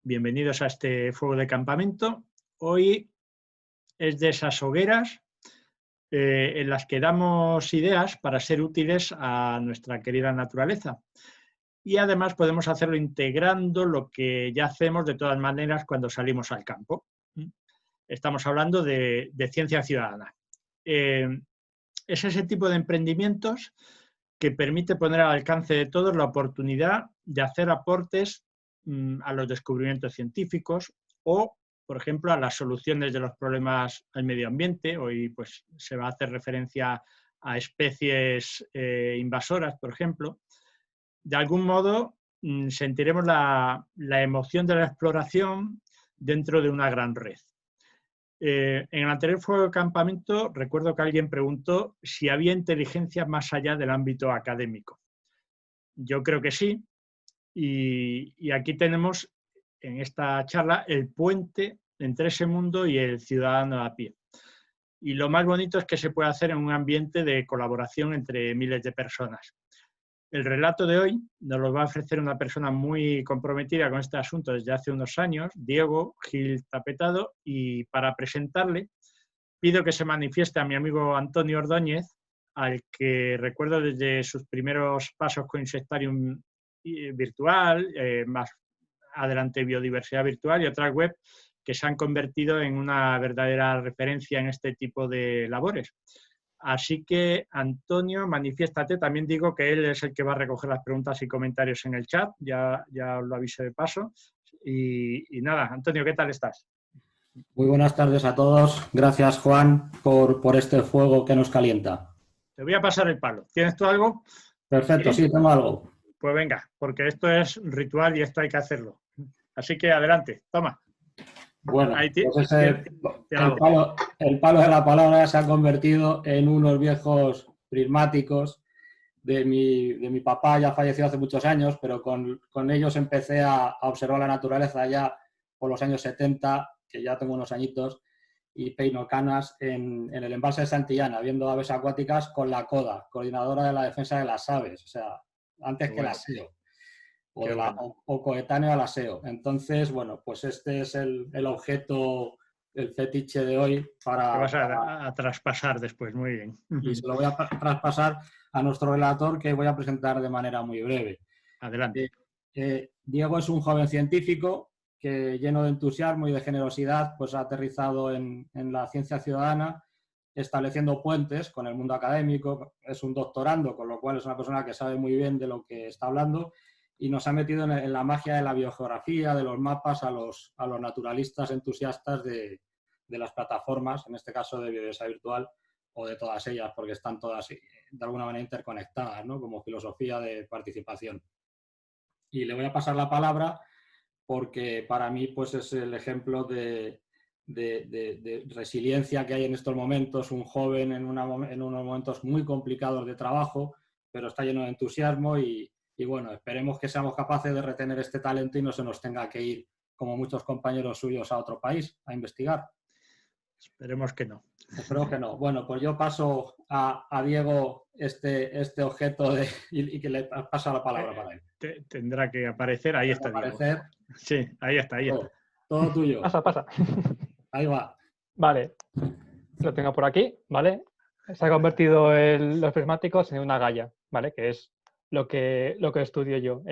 Bienvenidos a este fuego de campamento. Hoy es de esas hogueras en las que damos ideas para ser útiles a nuestra querida naturaleza. Y además podemos hacerlo integrando lo que ya hacemos de todas maneras cuando salimos al campo. Estamos hablando de ciencia ciudadana. Es ese tipo de emprendimientos que permite poner al alcance de todos la oportunidad de hacer aportes a los descubrimientos científicos o, por ejemplo, a las soluciones de los problemas al medio ambiente. Hoy pues, se va a hacer referencia a especies invasoras, por ejemplo. De algún modo sentiremos la emoción de la exploración dentro de una gran red. En el anterior fuego de campamento recuerdo que alguien preguntó si había inteligencia más allá del ámbito académico. Yo creo que sí, y aquí tenemos en esta charla el puente entre ese mundo y el ciudadano a pie. Y lo más bonito es que se puede hacer en un ambiente de colaboración entre miles de personas. El relato de hoy nos lo va a ofrecer una persona muy comprometida con este asunto desde hace unos años, Diego Gil Tapetado, y para presentarle pido que se manifieste a mi amigo Antonio Ordóñez, al que recuerdo desde sus primeros pasos con Insectarium virtual, más adelante Biodiversidad Virtual y otras web que se han convertido en una verdadera referencia en este tipo de labores. Así que, Antonio, manifiéstate. También digo que él es el que va a recoger las preguntas y comentarios en el chat, ya os lo aviso de paso. Y nada, Antonio, ¿qué tal estás? Muy buenas tardes a todos. Gracias, Juan, por este fuego que nos calienta. Te voy a pasar el palo. ¿Tienes tú algo? Perfecto, sí, tengo algo. Pues venga, porque esto es ritual y esto hay que hacerlo. Así que adelante, toma. Bueno, pues el palo de la palabra se ha convertido en unos viejos prismáticos de mi papá, ya falleció hace muchos años, pero con ellos empecé a observar la naturaleza ya por los años 70, que ya tengo unos añitos, y peino canas en el embalse de Santillana, viendo aves acuáticas con la CODA, Coordinadora de la Defensa de las Aves, o sea, antes que la SEO. O coetáneo a la SEO. Entonces, bueno, pues este es el objeto, el fetiche de hoy que vas a traspasar después, muy bien. Y se lo voy a traspasar a nuestro relator, que voy a presentar de manera muy breve. Adelante. Diego es un joven científico que, lleno de entusiasmo y de generosidad, pues ha aterrizado en la ciencia ciudadana, estableciendo puentes con el mundo académico. Es un doctorando, con lo cual es una persona que sabe muy bien de lo que está hablando, y nos ha metido en la magia de la biogeografía, de los mapas, a los naturalistas entusiastas de las plataformas, en este caso de Biodiversidad Virtual, o de todas ellas, porque están todas de alguna manera interconectadas, ¿no? Como filosofía de participación. Y le voy a pasar la palabra porque para mí pues, es el ejemplo de resiliencia que hay en estos momentos, un joven en unos momentos muy complicados de trabajo, pero está lleno de entusiasmo y bueno, esperemos que seamos capaces de retener este talento y no se nos tenga que ir, como muchos compañeros suyos, a otro país a investigar. Esperemos que no. Espero que no. Bueno, pues yo paso a Diego este objeto y que le paso la palabra para él. Tendrá que aparecer. Ahí está Diego. Sí, ahí está. Todo tuyo. Pasa. Ahí va. Vale. Lo tengo por aquí, ¿vale? Se ha convertido los prismáticos en una Gaia, ¿vale? Que es lo que estudio yo.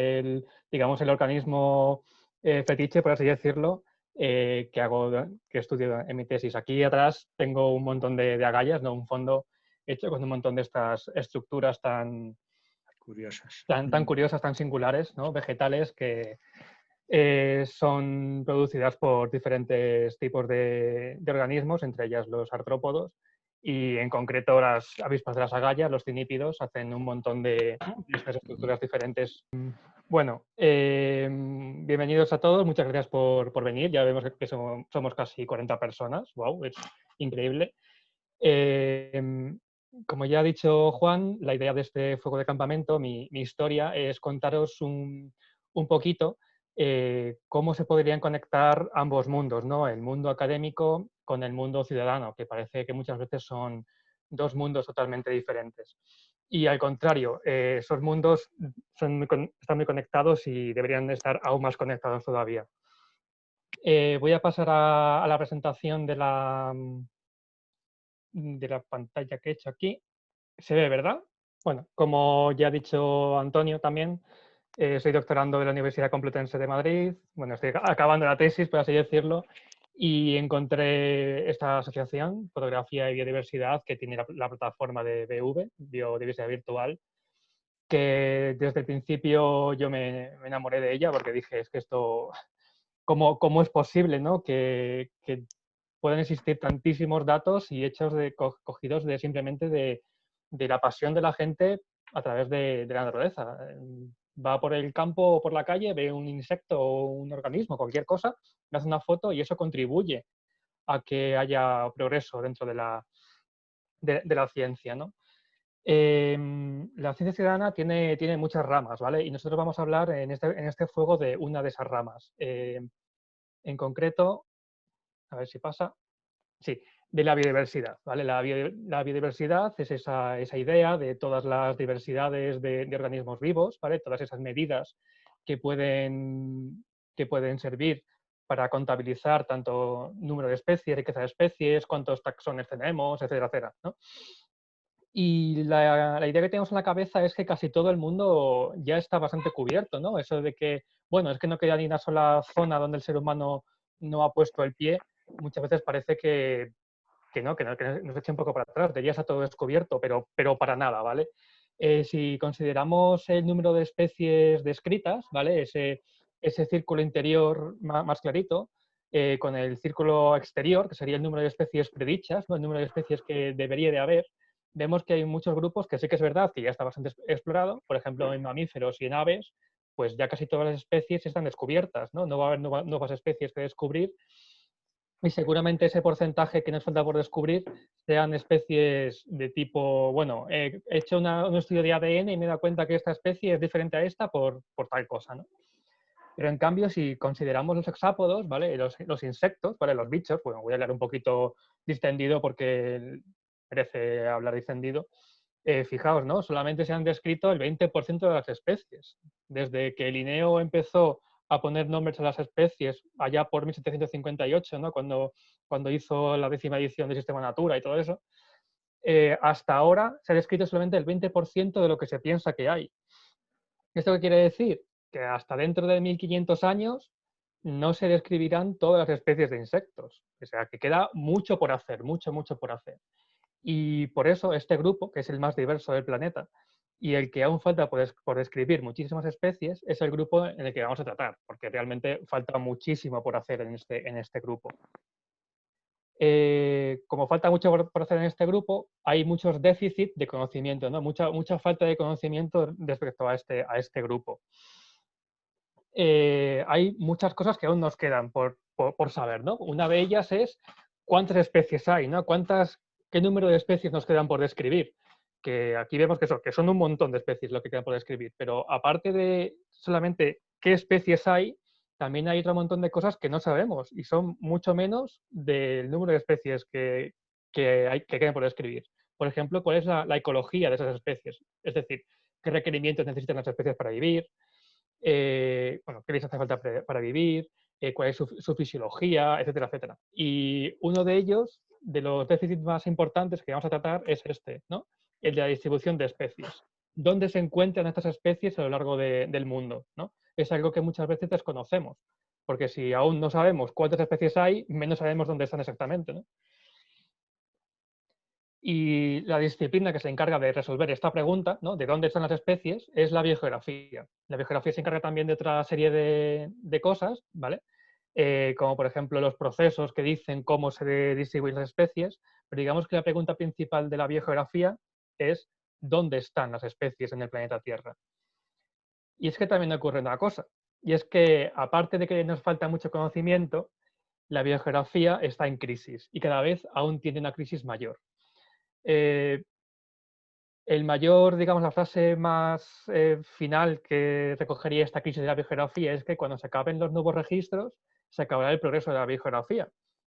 Digamos, el organismo fetiche, por así decirlo, que estudio en mi tesis. Aquí atrás tengo un montón de agallas, ¿no? Un fondo hecho con un montón de estas estructuras tan curiosas, tan curiosas, tan singulares, ¿no? Vegetales que son producidas por diferentes tipos de organismos, entre ellas los artrópodos, y en concreto las avispas de las agallas, los cinípidos, hacen un montón de estas estructuras diferentes. Bueno, bienvenidos a todos, muchas gracias por venir. Ya vemos que somos casi 40 personas, wow, es increíble. Como ya ha dicho Juan, la idea de este fuego de campamento, mi historia, es contaros un poquito cómo se podrían conectar ambos mundos, ¿no? El mundo académico con el mundo ciudadano, que parece que muchas veces son dos mundos totalmente diferentes. Y al contrario, esos mundos están muy conectados y deberían estar aún más conectados todavía. Voy a pasar a la presentación de la pantalla que he hecho aquí. Se ve, ¿verdad? Bueno, como ya ha dicho Antonio también, soy doctorando de la Universidad Complutense de Madrid. Bueno, estoy acabando la tesis, por así decirlo, y encontré esta asociación, Fotografía y Biodiversidad, que tiene la plataforma de BV, Biodiversidad Virtual, que desde el principio yo me enamoré de ella porque dije, es que esto, ¿cómo es posible, ¿no? que pueden existir tantísimos datos y hechos cogidos simplemente de la pasión de la gente a través de la naturaleza? Va por el campo o por la calle, ve un insecto o un organismo, cualquier cosa, le hace una foto y eso contribuye a que haya progreso dentro de la ciencia, ¿no? La ciencia ciudadana tiene muchas ramas, ¿vale? Y nosotros vamos a hablar en este juego de una de esas ramas. En concreto, a ver si pasa. Sí, de la biodiversidad, ¿vale? La biodiversidad es esa idea de todas las diversidades de organismos vivos, ¿vale? Todas esas medidas que pueden servir para contabilizar tanto número de especies, riqueza de especies, cuántos taxones tenemos, etcétera, etcétera, ¿no? Y la idea que tenemos en la cabeza es que casi todo el mundo ya está bastante cubierto, ¿no? Eso de que, bueno, es que no queda ni una sola zona donde el ser humano no ha puesto el pie, muchas veces parece que nos eche un poco para atrás, de ya está todo descubierto, pero para nada, ¿vale? Si consideramos el número de especies descritas, ¿vale? Ese círculo interior más clarito, con el círculo exterior, que sería el número de especies predichas, ¿no? El número de especies que debería de haber, vemos que hay muchos grupos que sí que es verdad que ya está bastante explorado, por ejemplo, en mamíferos y en aves, pues ya casi todas las especies están descubiertas, ¿no? No va a haber nuevas especies que descubrir, y seguramente ese porcentaje que nos falta por descubrir sean especies de tipo, bueno, he hecho un estudio de ADN y me he dado cuenta que esta especie es diferente a esta por tal cosa, ¿no? Pero en cambio, si consideramos los hexápodos, ¿vale? Los insectos, ¿vale? Los bichos, bueno, voy a hablar un poquito distendido porque merece hablar distendido. Fijaos, ¿no? Solamente se han descrito el 20% de las especies. Desde que Linneo empezó a poner nombres a las especies allá por 1758, ¿no? Cuando hizo la 10ª edición del Sistema Natura y todo eso, hasta ahora se ha descrito solamente el 20% de lo que se piensa que hay. ¿Esto qué quiere decir? Que hasta dentro de 1500 años no se describirán todas las especies de insectos. O sea, que queda mucho por hacer, mucho, mucho por hacer. Y por eso este grupo, que es el más diverso del planeta y el que aún falta por describir muchísimas especies, es el grupo en el que vamos a tratar, porque realmente falta muchísimo por hacer en este grupo. Como falta mucho por hacer en este grupo, hay muchos déficits de conocimiento, ¿no? Mucha falta de conocimiento respecto a este grupo. Hay muchas cosas que aún nos quedan por saber, ¿no? Una de ellas es cuántas especies hay, ¿no? ¿Qué número de especies nos quedan por describir? Que aquí vemos que son un montón de especies lo que quedan por describir, pero aparte de solamente qué especies hay, también hay otro montón de cosas que no sabemos y son mucho menos del número de especies que quedan por describir. Por ejemplo, cuál es la ecología de esas especies, es decir, qué requerimientos necesitan las especies para vivir, bueno, qué les hace falta para vivir, cuál es su fisiología, etcétera, etcétera. Y uno de ellos, de los déficits más importantes que vamos a tratar, es este, ¿no? El de la distribución de especies. ¿Dónde se encuentran estas especies a lo largo del mundo, ¿no? Es algo que muchas veces desconocemos, porque si aún no sabemos cuántas especies hay, menos sabemos dónde están exactamente, ¿no? Y la disciplina que se encarga de resolver esta pregunta, ¿no? ¿De dónde están las especies? Es la biogeografía. La biogeografía se encarga también de otra serie de cosas, ¿vale? Como por ejemplo los procesos que dicen cómo se distribuyen las especies, pero digamos que la pregunta principal de la biogeografía es ¿dónde están las especies en el planeta Tierra? Y es que también ocurre una cosa, y es que aparte de que nos falta mucho conocimiento, la biogeografía está en crisis y cada vez aún tiene una crisis mayor. Digamos, la frase más final que recogería esta crisis de la biogeografía es que cuando se acaben los nuevos registros, se acabará el progreso de la biogeografía.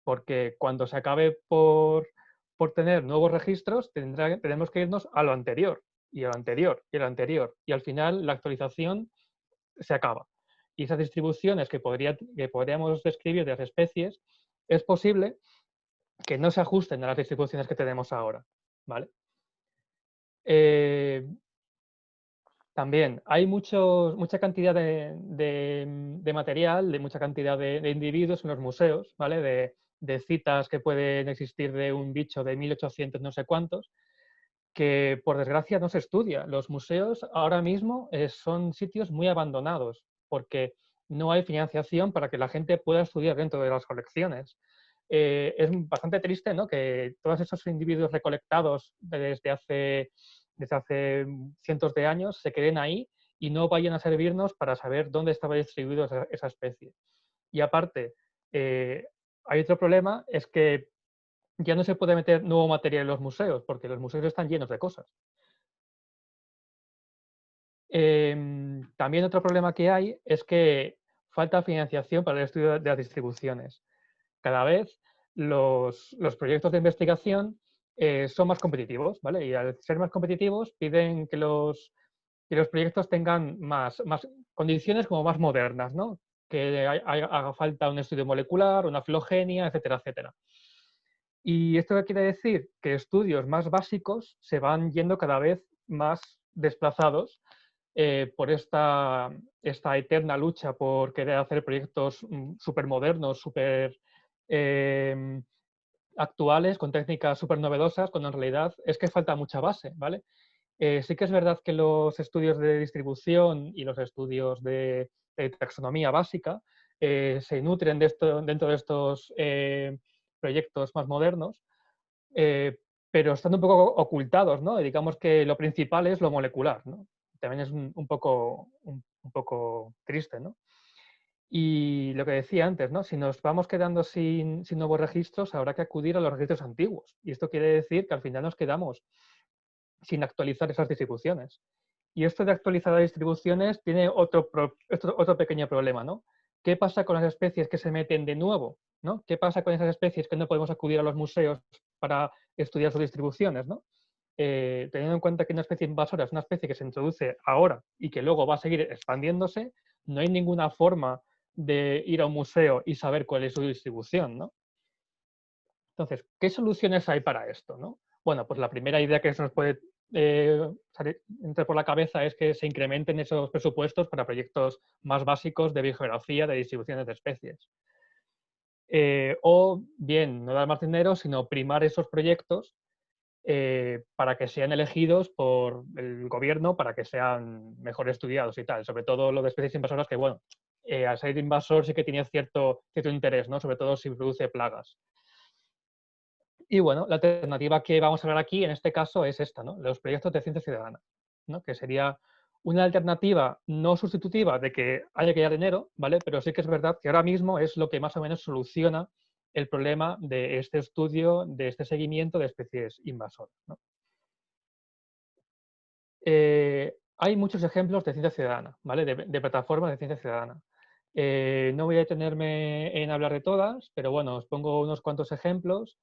Porque cuando se acabe por tener nuevos registros, tenemos que irnos a lo anterior, y a lo anterior, y a lo anterior. Y al final la actualización se acaba. y esas distribuciones que podríamos describir de las especies, es posible que no se ajusten a las distribuciones que tenemos ahora, ¿vale? También hay mucha cantidad de material, de mucha cantidad de individuos en los museos, ¿vale? De citas que pueden existir de un bicho de 1800 no sé cuántos, que por desgracia no se estudia. Los museos ahora mismo son sitios muy abandonados porque no hay financiación para que la gente pueda estudiar dentro de las colecciones. Es bastante triste, ¿no?, que todos esos individuos recolectados desde hace cientos de años se queden ahí y no vayan a servirnos para saber dónde estaba distribuida esa especie. Y aparte, hay otro problema, es que ya no se puede meter nuevo material en los museos, porque los museos están llenos de cosas. También otro problema que hay es que falta financiación para el estudio de las distribuciones. Cada vez los proyectos de investigación son más competitivos, ¿vale? Y al ser más competitivos piden que los proyectos tengan más condiciones como más modernas, ¿no? Que haga falta un estudio molecular, una filogenia, etcétera, etcétera. ¿Y esto qué quiere decir? Que estudios más básicos se van yendo cada vez más desplazados por esta eterna lucha por querer hacer proyectos súper modernos, súper actuales, con técnicas súper novedosas, cuando en realidad es que falta mucha base, ¿vale? Sí que es verdad que los estudios de distribución y los estudios de taxonomía básica se nutren dentro de estos proyectos más modernos, pero están un poco ocultados, ¿no? Y digamos que lo principal es lo molecular, ¿no? También es un poco triste, ¿no? Y lo que decía antes, ¿no? Si nos vamos quedando sin nuevos registros, habrá que acudir a los registros antiguos. Y esto quiere decir que al final nos quedamos sin actualizar esas distribuciones. Y esto de actualizar las distribuciones tiene otro pequeño problema, ¿no? ¿Qué pasa con las especies que se meten de nuevo? ¿No? ¿Qué pasa con esas especies que no podemos acudir a los museos para estudiar sus distribuciones? ¿No? Teniendo en cuenta que una especie invasora es una especie que se introduce ahora y que luego va a seguir expandiéndose, no hay ninguna forma de ir a un museo y saber cuál es su distribución, ¿no? Entonces, ¿qué soluciones hay para esto, no? Bueno, pues la primera idea que se nos puede entrar por la cabeza es que se incrementen esos presupuestos para proyectos más básicos de biogeografía, de distribuciones de especies. O bien, no dar más dinero, sino primar esos proyectos para que sean elegidos por el gobierno, para que sean mejor estudiados y tal. Sobre todo lo de especies invasoras, que bueno, al ser invasor sí que tiene cierto interés, ¿no? Sobre todo si produce plagas. Y bueno, la alternativa que vamos a hablar aquí, en este caso, es esta, ¿no? Los proyectos de ciencia ciudadana, ¿no? Que sería una alternativa no sustitutiva de que haya que dar dinero, ¿vale? Pero sí que es verdad que ahora mismo es lo que más o menos soluciona el problema de este estudio, de este seguimiento de especies invasoras, ¿no? Hay muchos ejemplos de ciencia ciudadana, ¿vale? De plataformas de ciencia ciudadana. No voy a detenerme en hablar de todas, pero bueno, os pongo unos cuantos ejemplos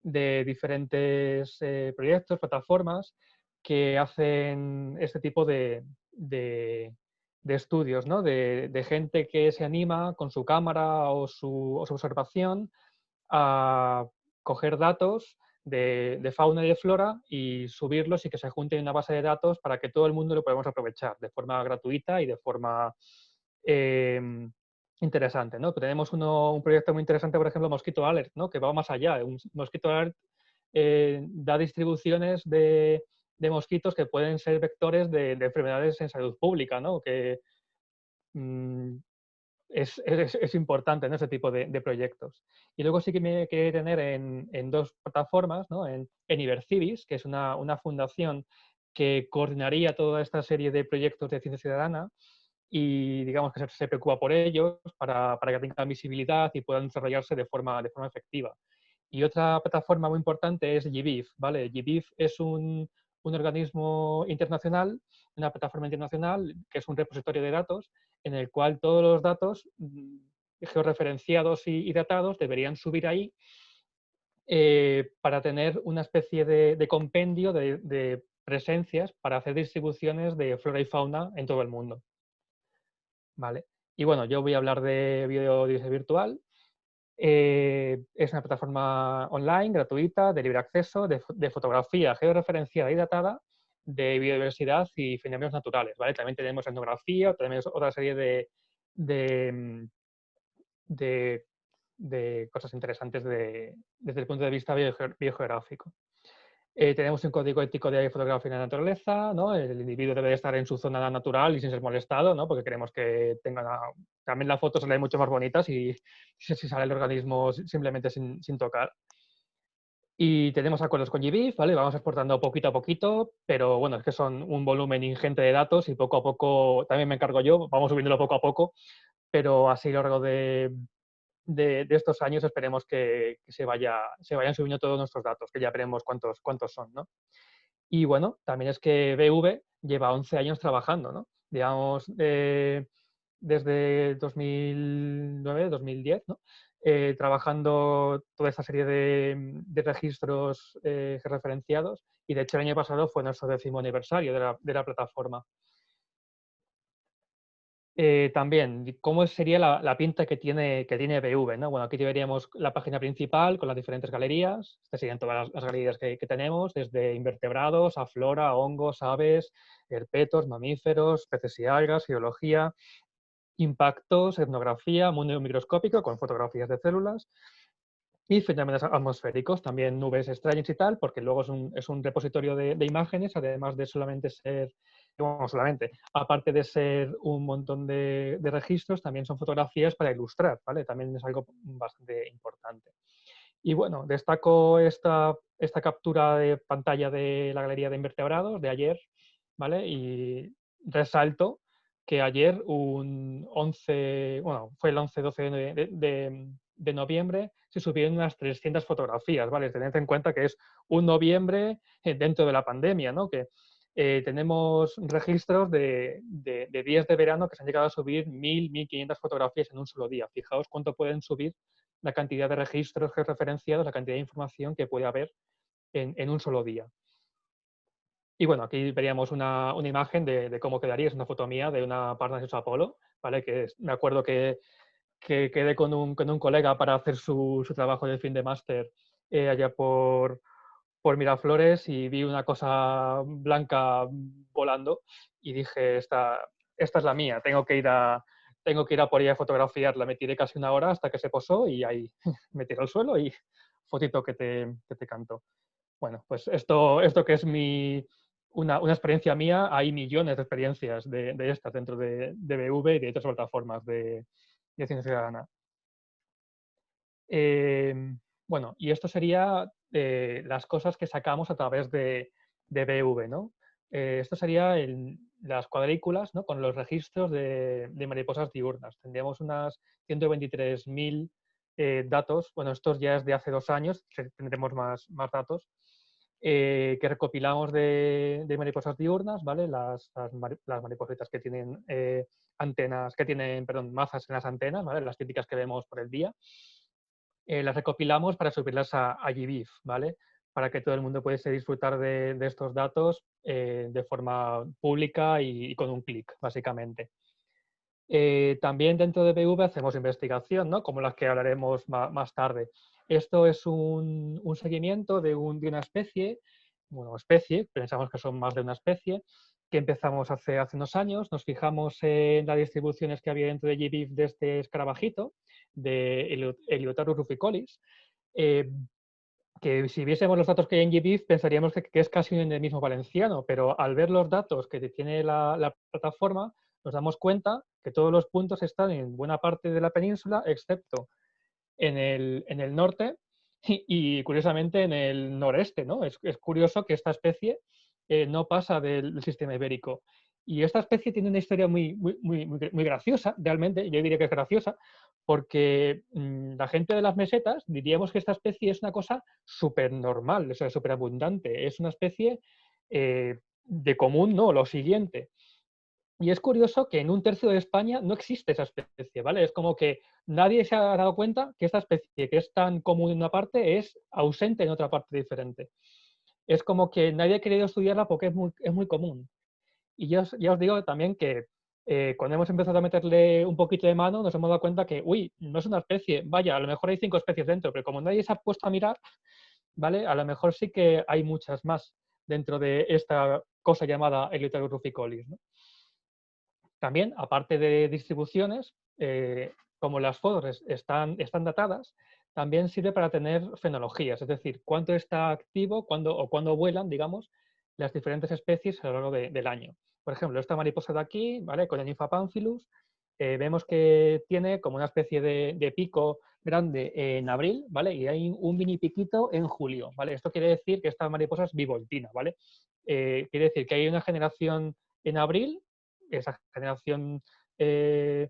de diferentes proyectos, plataformas que hacen este tipo de estudios, ¿no? De gente que se anima con su cámara o su observación a coger datos de fauna y de flora y subirlos y que se junten en una base de datos para que todo el mundo lo podamos aprovechar de forma gratuita y de forma interesante, ¿no? Tenemos un proyecto muy interesante, por ejemplo, Mosquito Alert, ¿no? Que va más allá. Un Mosquito Alert da distribuciones de mosquitos que pueden ser vectores de enfermedades en salud pública, ¿no? Que es importante en ese tipo de proyectos. Y luego sí que me quería detener en dos plataformas, ¿no? En Ibercivis, que es una fundación que coordinaría toda esta serie de proyectos de ciencia ciudadana y digamos que se preocupa por ellos para que tengan visibilidad y puedan desarrollarse de forma efectiva. Y otra plataforma muy importante es GBIF, ¿vale? GBIF es un organismo internacional, una plataforma internacional que es un repositorio de datos en el cual todos los datos georreferenciados y datados deberían subir ahí para tener una especie de compendio de presencias para hacer distribuciones de flora y fauna en todo el mundo. ¿Vale? Y bueno, yo voy a hablar de biodiversidad virtual. Es una plataforma online, gratuita, de libre acceso, de fotografía georreferenciada y datada, de biodiversidad y fenómenos naturales, ¿vale? También tenemos etnografía, tenemos otra serie de, de, de cosas interesantes desde el punto de vista biogeográfico. Tenemos un código ético de fotografía en la naturaleza, ¿no? El individuo debe estar en su zona natural y sin ser molestado, ¿no? Porque queremos que tengan... También las fotos salen mucho más bonitas y si sale el organismo simplemente sin tocar. Y tenemos acuerdos con GBIF, ¿vale? Vamos exportando poquito a poquito, pero bueno, es que son un volumen ingente de datos y poco a poco, también me encargo yo, vamos subiéndolo poco a poco, pero así a lo largo de estos años esperemos que se vayan subiendo todos nuestros datos, que ya veremos cuántos son, ¿no? Y bueno, también es que BV lleva 11 años trabajando, ¿no? Digamos, desde 2009, 2010, ¿no? Trabajando toda esta serie de registros referenciados, y de hecho el año pasado fue nuestro 10º aniversario de la plataforma. También, ¿cómo sería la pinta que tiene BV, ¿no? Bueno, aquí veríamos la página principal con las diferentes galerías. Estas serían todas las galerías que tenemos, desde invertebrados a flora, hongos, aves, herpetos, mamíferos, peces y algas, geología, impactos, etnografía, mundo microscópico con fotografías de células y fenómenos atmosféricos, también nubes extrañas y tal, porque luego es un repositorio de imágenes, además de solamente ser, no solamente, aparte de ser un montón de registros, también son fotografías para ilustrar, ¿vale? También es algo bastante importante. Y bueno, destaco esta captura de pantalla de la galería de invertebrados de ayer, ¿vale? Y resalto que ayer, fue el 11-12 de noviembre, se subieron unas 300 fotografías, ¿vale? Tened en cuenta que es un noviembre dentro de la pandemia, ¿no? Que tenemos registros de días de verano que se han llegado a subir 1.000, 1.500 fotografías en un solo día. Fijaos cuánto pueden subir la cantidad de registros georreferenciados, la cantidad de información que puede haber en un solo día. Y bueno, aquí veríamos una imagen de cómo quedaría, es una foto mía de una Parnassus Apollo, ¿vale? Me acuerdo que quedé con un colega para hacer su trabajo de fin de máster allá por Miraflores, y vi una cosa blanca volando y dije, esta es la mía, tengo que ir a por ella a fotografiarla. Me tiré casi una hora hasta que se posó y ahí me tiré al suelo y fotito que te canto. Bueno, pues esto que es una experiencia mía, hay millones de experiencias de estas dentro de BV y de otras plataformas de ciencia ciudadana. Bueno, y esto sería las cosas que sacamos a través de BV, ¿no? Esto sería las cuadrículas, ¿no? Con los registros de mariposas diurnas. Tendríamos unas 123.000 datos. Bueno, estos ya es de hace 2 años, tendremos más datos, que recopilamos de mariposas diurnas, ¿vale? Las maripositas que tienen antenas, perdón, mazas en las antenas, ¿vale? Las típicas que vemos por el día. Las recopilamos para subirlas a GBIF, ¿vale? Para que todo el mundo pudiese disfrutar de estos datos de forma pública y con un clic, básicamente. También dentro de BV hacemos investigación, ¿no? Como las que hablaremos más tarde. Esto es un seguimiento de una especie, pensamos que son más de una especie, que empezamos hace unos años. Nos fijamos en las distribuciones que había dentro de GBIF de este escarabajito, de Heliotarus ruficolis, que si viésemos los datos que hay en GBIF pensaríamos que es casi un endemismo valenciano, pero al ver los datos que tiene la plataforma nos damos cuenta que todos los puntos están en buena parte de la península, excepto en el norte y curiosamente en el noreste, ¿no? Es curioso que esta especie no pasa del sistema ibérico. Y esta especie tiene una historia muy graciosa, realmente, yo diría que es graciosa, porque la gente de las mesetas diríamos que esta especie es una cosa súper normal, o sea, súper abundante. Es una especie de común, no, lo siguiente. Y es curioso que en 1/3 de España no existe esa especie, ¿vale? Es como que nadie se ha dado cuenta que esta especie, que es tan común en una parte, es ausente en otra parte diferente. Es como que nadie ha querido estudiarla porque es muy común. Y ya os digo también que cuando hemos empezado a meterle un poquito de mano, nos hemos dado cuenta que, uy, no es una especie, vaya, a lo mejor hay 5 especies dentro, pero como nadie se ha puesto a mirar, ¿vale? A lo mejor sí que hay muchas más dentro de esta cosa llamada Eleutherium ruficollis, ¿no? También, aparte de distribuciones, como las fotos están datadas, también sirve para tener fenologías, es decir, cuánto está activo cuándo vuelan, digamos, las diferentes especies a lo largo del año. Por ejemplo, esta mariposa de aquí, ¿vale? Con el Nymphapanthilus, vemos que tiene como una especie de pico grande en abril, ¿vale? Y hay un mini piquito en julio, ¿vale? Esto quiere decir que esta mariposa es bivoltina, ¿vale? Quiere decir que hay una generación en abril, esa generación pone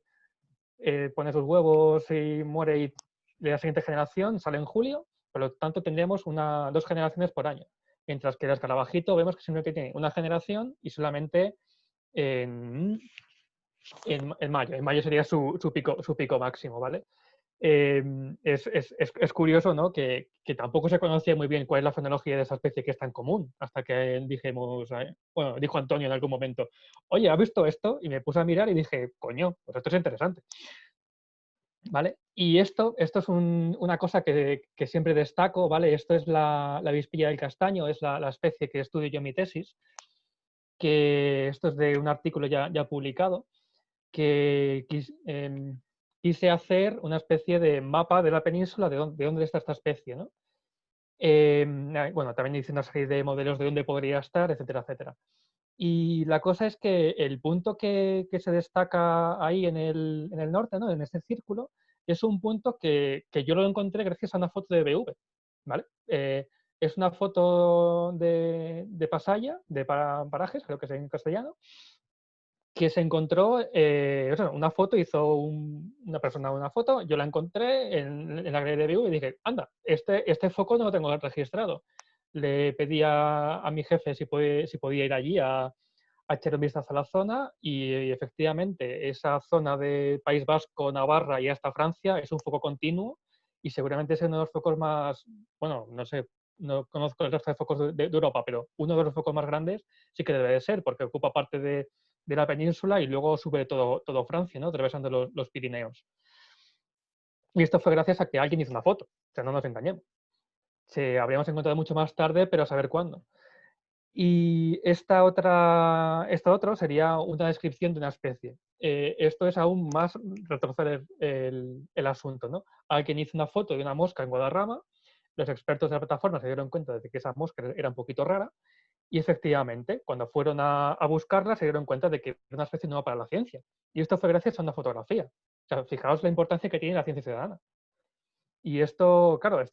sus huevos y muere y la siguiente generación sale en julio, por lo tanto tendremos 2 generaciones por año. Mientras que el escarabajito vemos que simplemente tiene una generación y solamente en mayo. En mayo sería su pico máximo, ¿vale? Es curioso, ¿no? Que tampoco se conocía muy bien cuál es la fenología de esa especie que es tan común, hasta que dijimos, bueno, dijo Antonio en algún momento, oye, ¿has visto esto? Y me puse a mirar y dije, coño, pues esto es interesante. ¿Vale? Y esto es una cosa que siempre destaco, ¿vale? Esto es la avispilla del castaño, es la especie que estudio yo en mi tesis, que esto es de un artículo ya publicado, que quise hacer una especie de mapa de la península de dónde está esta especie, ¿no? Bueno, también hice una serie de modelos de dónde podría estar, etcétera, etcétera. Y la cosa es que el punto que se destaca ahí en el norte, ¿no? En este círculo, es un punto que yo lo encontré gracias a una foto de BV, ¿vale? Es una foto de Pasaya, de Parajes, creo que es en castellano, que se encontró, una foto, hizo una persona una foto, yo la encontré en la galería de BV y dije, anda, este foco no lo tengo registrado. Le pedí a mi jefe si podía ir allí a echar un vistazo a la zona y efectivamente esa zona de País Vasco, Navarra y hasta Francia es un foco continuo y seguramente es uno de los focos más, bueno, no sé, no conozco el resto de focos de Europa, pero uno de los focos más grandes sí que debe de ser porque ocupa parte de la península y luego sube todo Francia, ¿no? Atravesando los Pirineos. Y esto fue gracias a que alguien hizo una foto, o sea, no nos engañemos. Se habríamos encontrado mucho más tarde, pero a saber cuándo. Y esto otro sería una descripción de una especie. Esto es aún más retroceder el asunto, ¿no? Alguien hizo una foto de una mosca en Guadarrama, los expertos de la plataforma se dieron cuenta de que esa mosca era un poquito rara, y efectivamente, cuando fueron a buscarla, se dieron cuenta de que era una especie nueva para la ciencia. Y esto fue gracias a una fotografía. O sea, fijaos la importancia que tiene la ciencia ciudadana. Y esto, claro,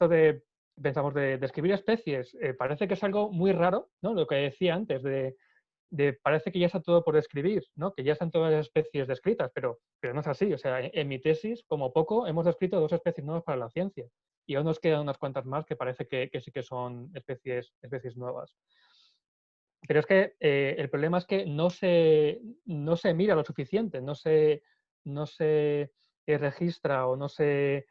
pensamos de escribir especies, parece que es algo muy raro, ¿no? Lo que decía antes, parece que ya está todo por describir, ¿no? Que ya están todas las especies descritas, pero no es así. O sea, en mi tesis, como poco, hemos descrito 2 especies nuevas para la ciencia. Y aún nos quedan unas cuantas más que parece que sí que son especies nuevas. Pero es que el problema es que no se mira lo suficiente, no se registra o no se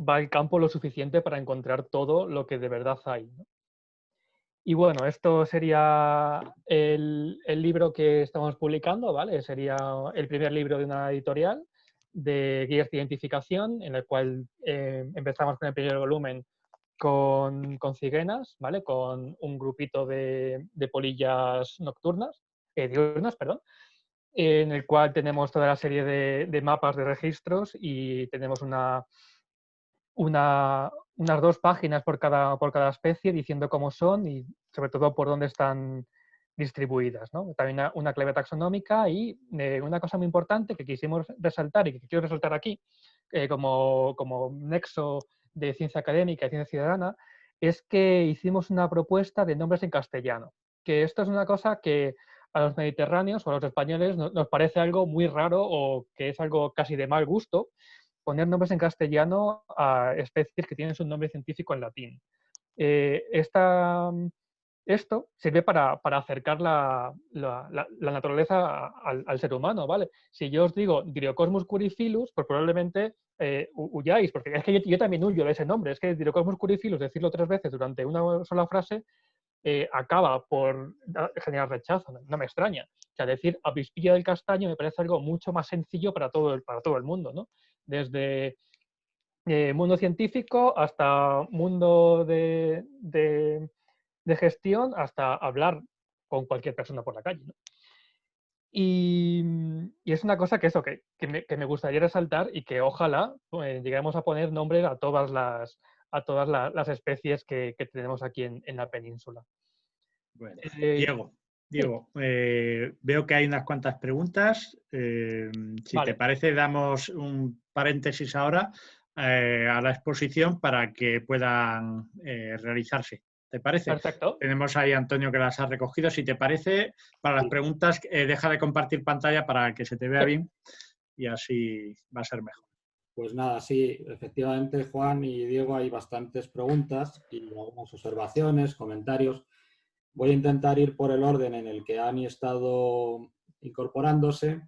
va al campo lo suficiente para encontrar todo lo que de verdad hay, ¿no? Y bueno, esto sería el libro que estamos publicando, ¿vale? Sería el primer libro de una editorial de guías de identificación, en el cual empezamos con el primer volumen con ciguenas, ¿vale? Con un grupito de polillas nocturnas, diurnas, perdón, en el cual tenemos toda la serie de mapas de registros y tenemos unas 2 páginas por cada especie diciendo cómo son y sobre todo por dónde están distribuidas, ¿no? También una clave taxonómica y una cosa muy importante que quisimos resaltar y que quiero resaltar aquí como nexo de ciencia académica y ciencia ciudadana es que hicimos una propuesta de nombres en castellano, que esto es una cosa que a los mediterráneos o a los españoles nos parece algo muy raro o que es algo casi de mal gusto, poner nombres en castellano a especies que tienen su nombre científico en latín. Esto sirve para acercar la naturaleza al ser humano, ¿vale? Si yo os digo Dryocosmus curifilus, pues probablemente huyáis, porque es que yo también huyo de ese nombre. Es que Dryocosmus curifilus, decirlo 3 veces durante una sola frase, acaba por generar rechazo, no me extraña. sea, decir avispilla del castaño me parece algo mucho más sencillo para todo el mundo, ¿no? Desde mundo científico hasta mundo de gestión, hasta hablar con cualquier persona por la calle, ¿no? Y es una cosa que me gustaría resaltar y que ojalá pues, lleguemos a poner nombres a todas las especies que tenemos aquí en la península. Bueno, Eh, Diego, veo que hay unas cuantas preguntas. Si te vale, parece, damos un paréntesis ahora a la exposición para que puedan realizarse. ¿Te parece? perfecto. Tenemos ahí a Antonio que las ha recogido. Si te parece, para las preguntas, deja de compartir pantalla para que se te vea Sí, bien y así va a ser mejor. Pues nada, sí, efectivamente, Juan y Diego, hay bastantes preguntas y algunas observaciones, comentarios. Voy a intentar ir por el orden en el que han estado incorporándose.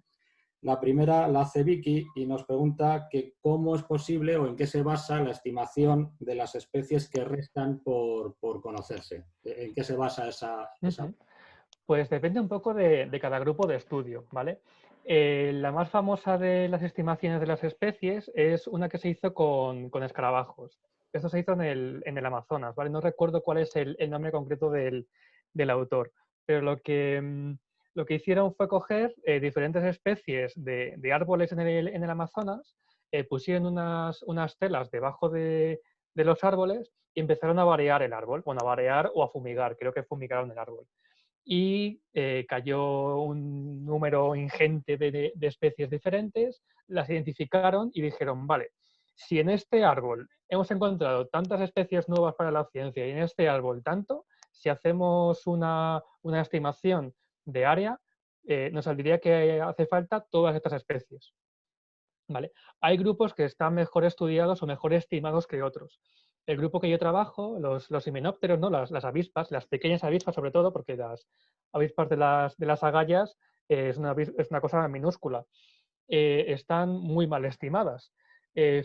La primera la hace Vicky y nos pregunta que cómo es posible o en qué se basa la estimación de las especies que restan por conocerse. ¿En qué se basa esa? ujú. Pues depende un poco de cada grupo de estudio, ¿vale? La más famosa de las estimaciones de las especies es una que se hizo con escarabajos. Esto se hizo en el Amazonas, ¿vale? No recuerdo cuál es el nombre concreto del autor, pero lo que hicieron fue coger diferentes especies de árboles en el Amazonas, pusieron unas telas debajo de los árboles y empezaron a variar el árbol, bueno, a variar o a fumigar, creo que fumigaron el árbol y cayó un número ingente de especies diferentes, las identificaron y dijeron, vale, si en este árbol hemos encontrado tantas especies nuevas para la ciencia y en este árbol tanto, si hacemos una estimación de área, nos saldría que hace falta todas estas especies. ¿Vale? Hay grupos que están mejor estudiados o mejor estimados que otros. El grupo que yo trabajo, los himenópteros, ¿no? las avispas, las pequeñas avispas sobre todo, porque las avispas de las agallas es una cosa minúscula, están muy mal estimadas.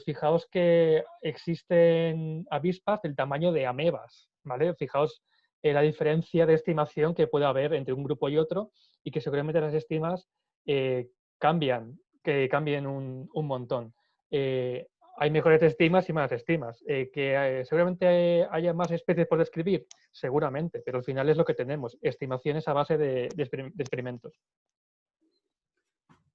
Fijaos que existen avispas del tamaño de amebas, ¿vale? Fijaos la diferencia de estimación que puede haber entre un grupo y otro y que seguramente las estimas eh, cambian, que cambien un montón. Hay mejores estimas y malas estimas. Que seguramente haya más especies por describir, seguramente, pero al final es lo que tenemos, estimaciones a base de experimentos.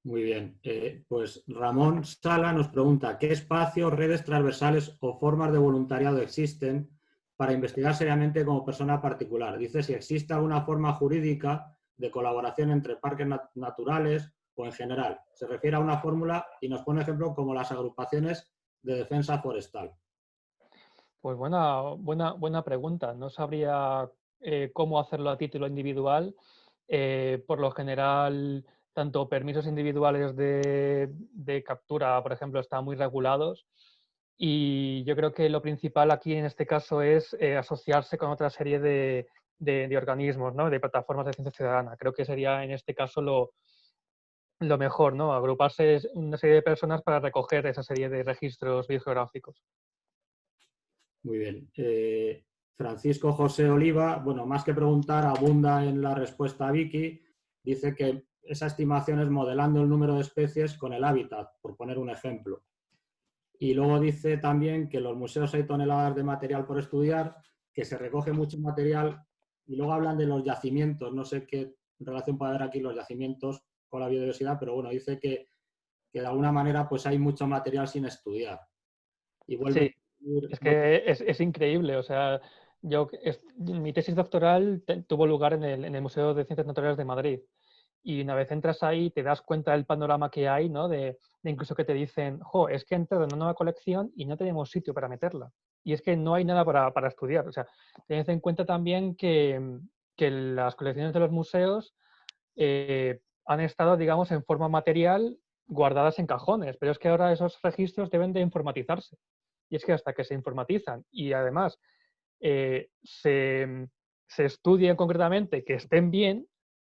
Muy bien. Pues Ramón Sala nos pregunta, ¿qué espacios, redes transversales o formas de voluntariado existen para investigar seriamente como persona particular? Dice si existe alguna forma jurídica de colaboración entre parques naturales o en general. Se refiere a una fórmula y nos pone ejemplo como las agrupaciones de defensa forestal. Pues buena pregunta. No sabría cómo hacerlo a título individual. Por lo general, tanto permisos individuales de captura, por ejemplo, están muy regulados. Y yo creo que lo principal aquí en este caso es asociarse con otra serie de organismos, ¿no? De plataformas de ciencia ciudadana. Creo que sería en este caso lo mejor, ¿no? Agruparse una serie de personas para recoger esa serie de registros biogeográficos. Muy bien. Francisco José Oliva, bueno, más que preguntar, abunda en la respuesta a Vicky. Dice que esa estimación es modelando el número de especies con el hábitat, por poner un ejemplo. Y luego dice también que en los museos hay toneladas de material por estudiar, que se recoge mucho material y luego hablan de los yacimientos. No sé qué relación puede haber aquí los yacimientos con la biodiversidad, pero bueno, dice que de alguna manera pues hay mucho material sin estudiar. Y vuelve a Sí, es que es increíble. O sea, mi tesis doctoral tuvo lugar en el Museo de Ciencias Naturales de Madrid. Y una vez entras ahí, te das cuenta del panorama que hay, ¿no? De incluso que te dicen, jo, es que he entrado en una nueva colección y no tenemos sitio para meterla. Y es que no hay nada para estudiar. O sea, tened en cuenta también que las colecciones de los museos han estado, digamos, en forma material guardadas en cajones, pero es que ahora esos registros deben de informatizarse. Y es que hasta que se informatizan y además se estudien concretamente que estén bien,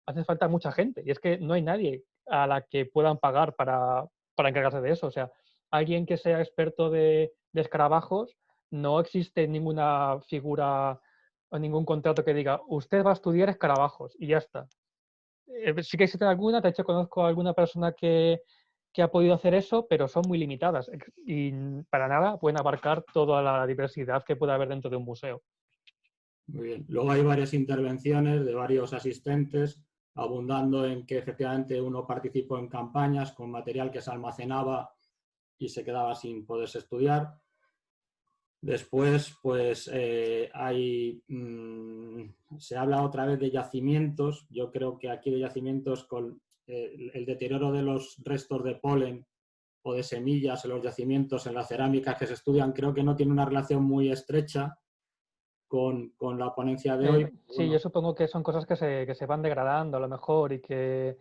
hace falta mucha gente. Y es que no hay nadie a la que puedan pagar para encargarse de eso. O sea, alguien que sea experto de escarabajos, no existe ninguna figura o ningún contrato que diga, usted va a estudiar escarabajos y ya está. sí que existe alguna, de hecho conozco a alguna persona que ha podido hacer eso, pero son muy limitadas y para nada pueden abarcar toda la diversidad que puede haber dentro de un museo. Muy bien. Luego hay varias intervenciones de varios asistentes, abundando en que efectivamente uno participó en campañas con material que se almacenaba y se quedaba sin poderse estudiar. Después, pues se habla otra vez de yacimientos. Yo creo que aquí de yacimientos con el deterioro de los restos de polen o de semillas en los yacimientos, en las cerámicas que se estudian, creo que no tiene una relación muy estrecha con la ponencia de hoy. Sí, Bueno, yo supongo que son cosas que se van degradando a lo mejor y que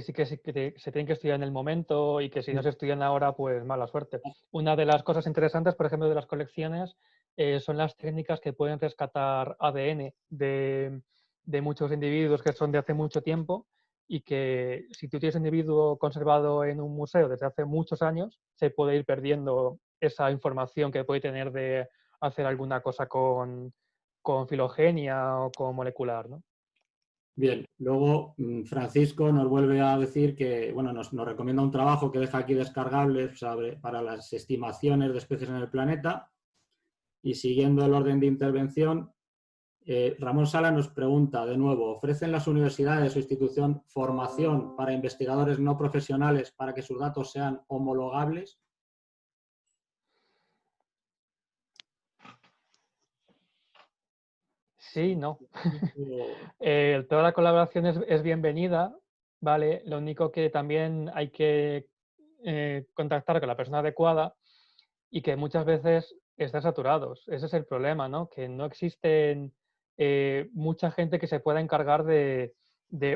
sí que se tienen que estudiar en el momento y que si no se estudian ahora, pues mala suerte. Una de las cosas interesantes, por ejemplo, de las colecciones son las técnicas que pueden rescatar ADN de muchos individuos que son de hace mucho tiempo y que si tú tienes un individuo conservado en un museo desde hace muchos años, se puede ir perdiendo esa información que puede tener de hacer alguna cosa con filogenia o con molecular, ¿no? bien, luego Francisco nos vuelve a decir que, bueno, nos recomienda un trabajo que deja aquí descargable para las estimaciones de especies en el planeta. Y siguiendo el orden de intervención, Ramón Sala nos pregunta de nuevo, ¿ofrecen las universidades o institución formación para investigadores no profesionales para que sus datos sean homologables? Sí, no. Toda la colaboración es bienvenida, ¿vale? Lo único que también hay que contactar con la persona adecuada y que muchas veces están saturados. Ese es el problema, ¿no? Que no existen mucha gente que se pueda encargar de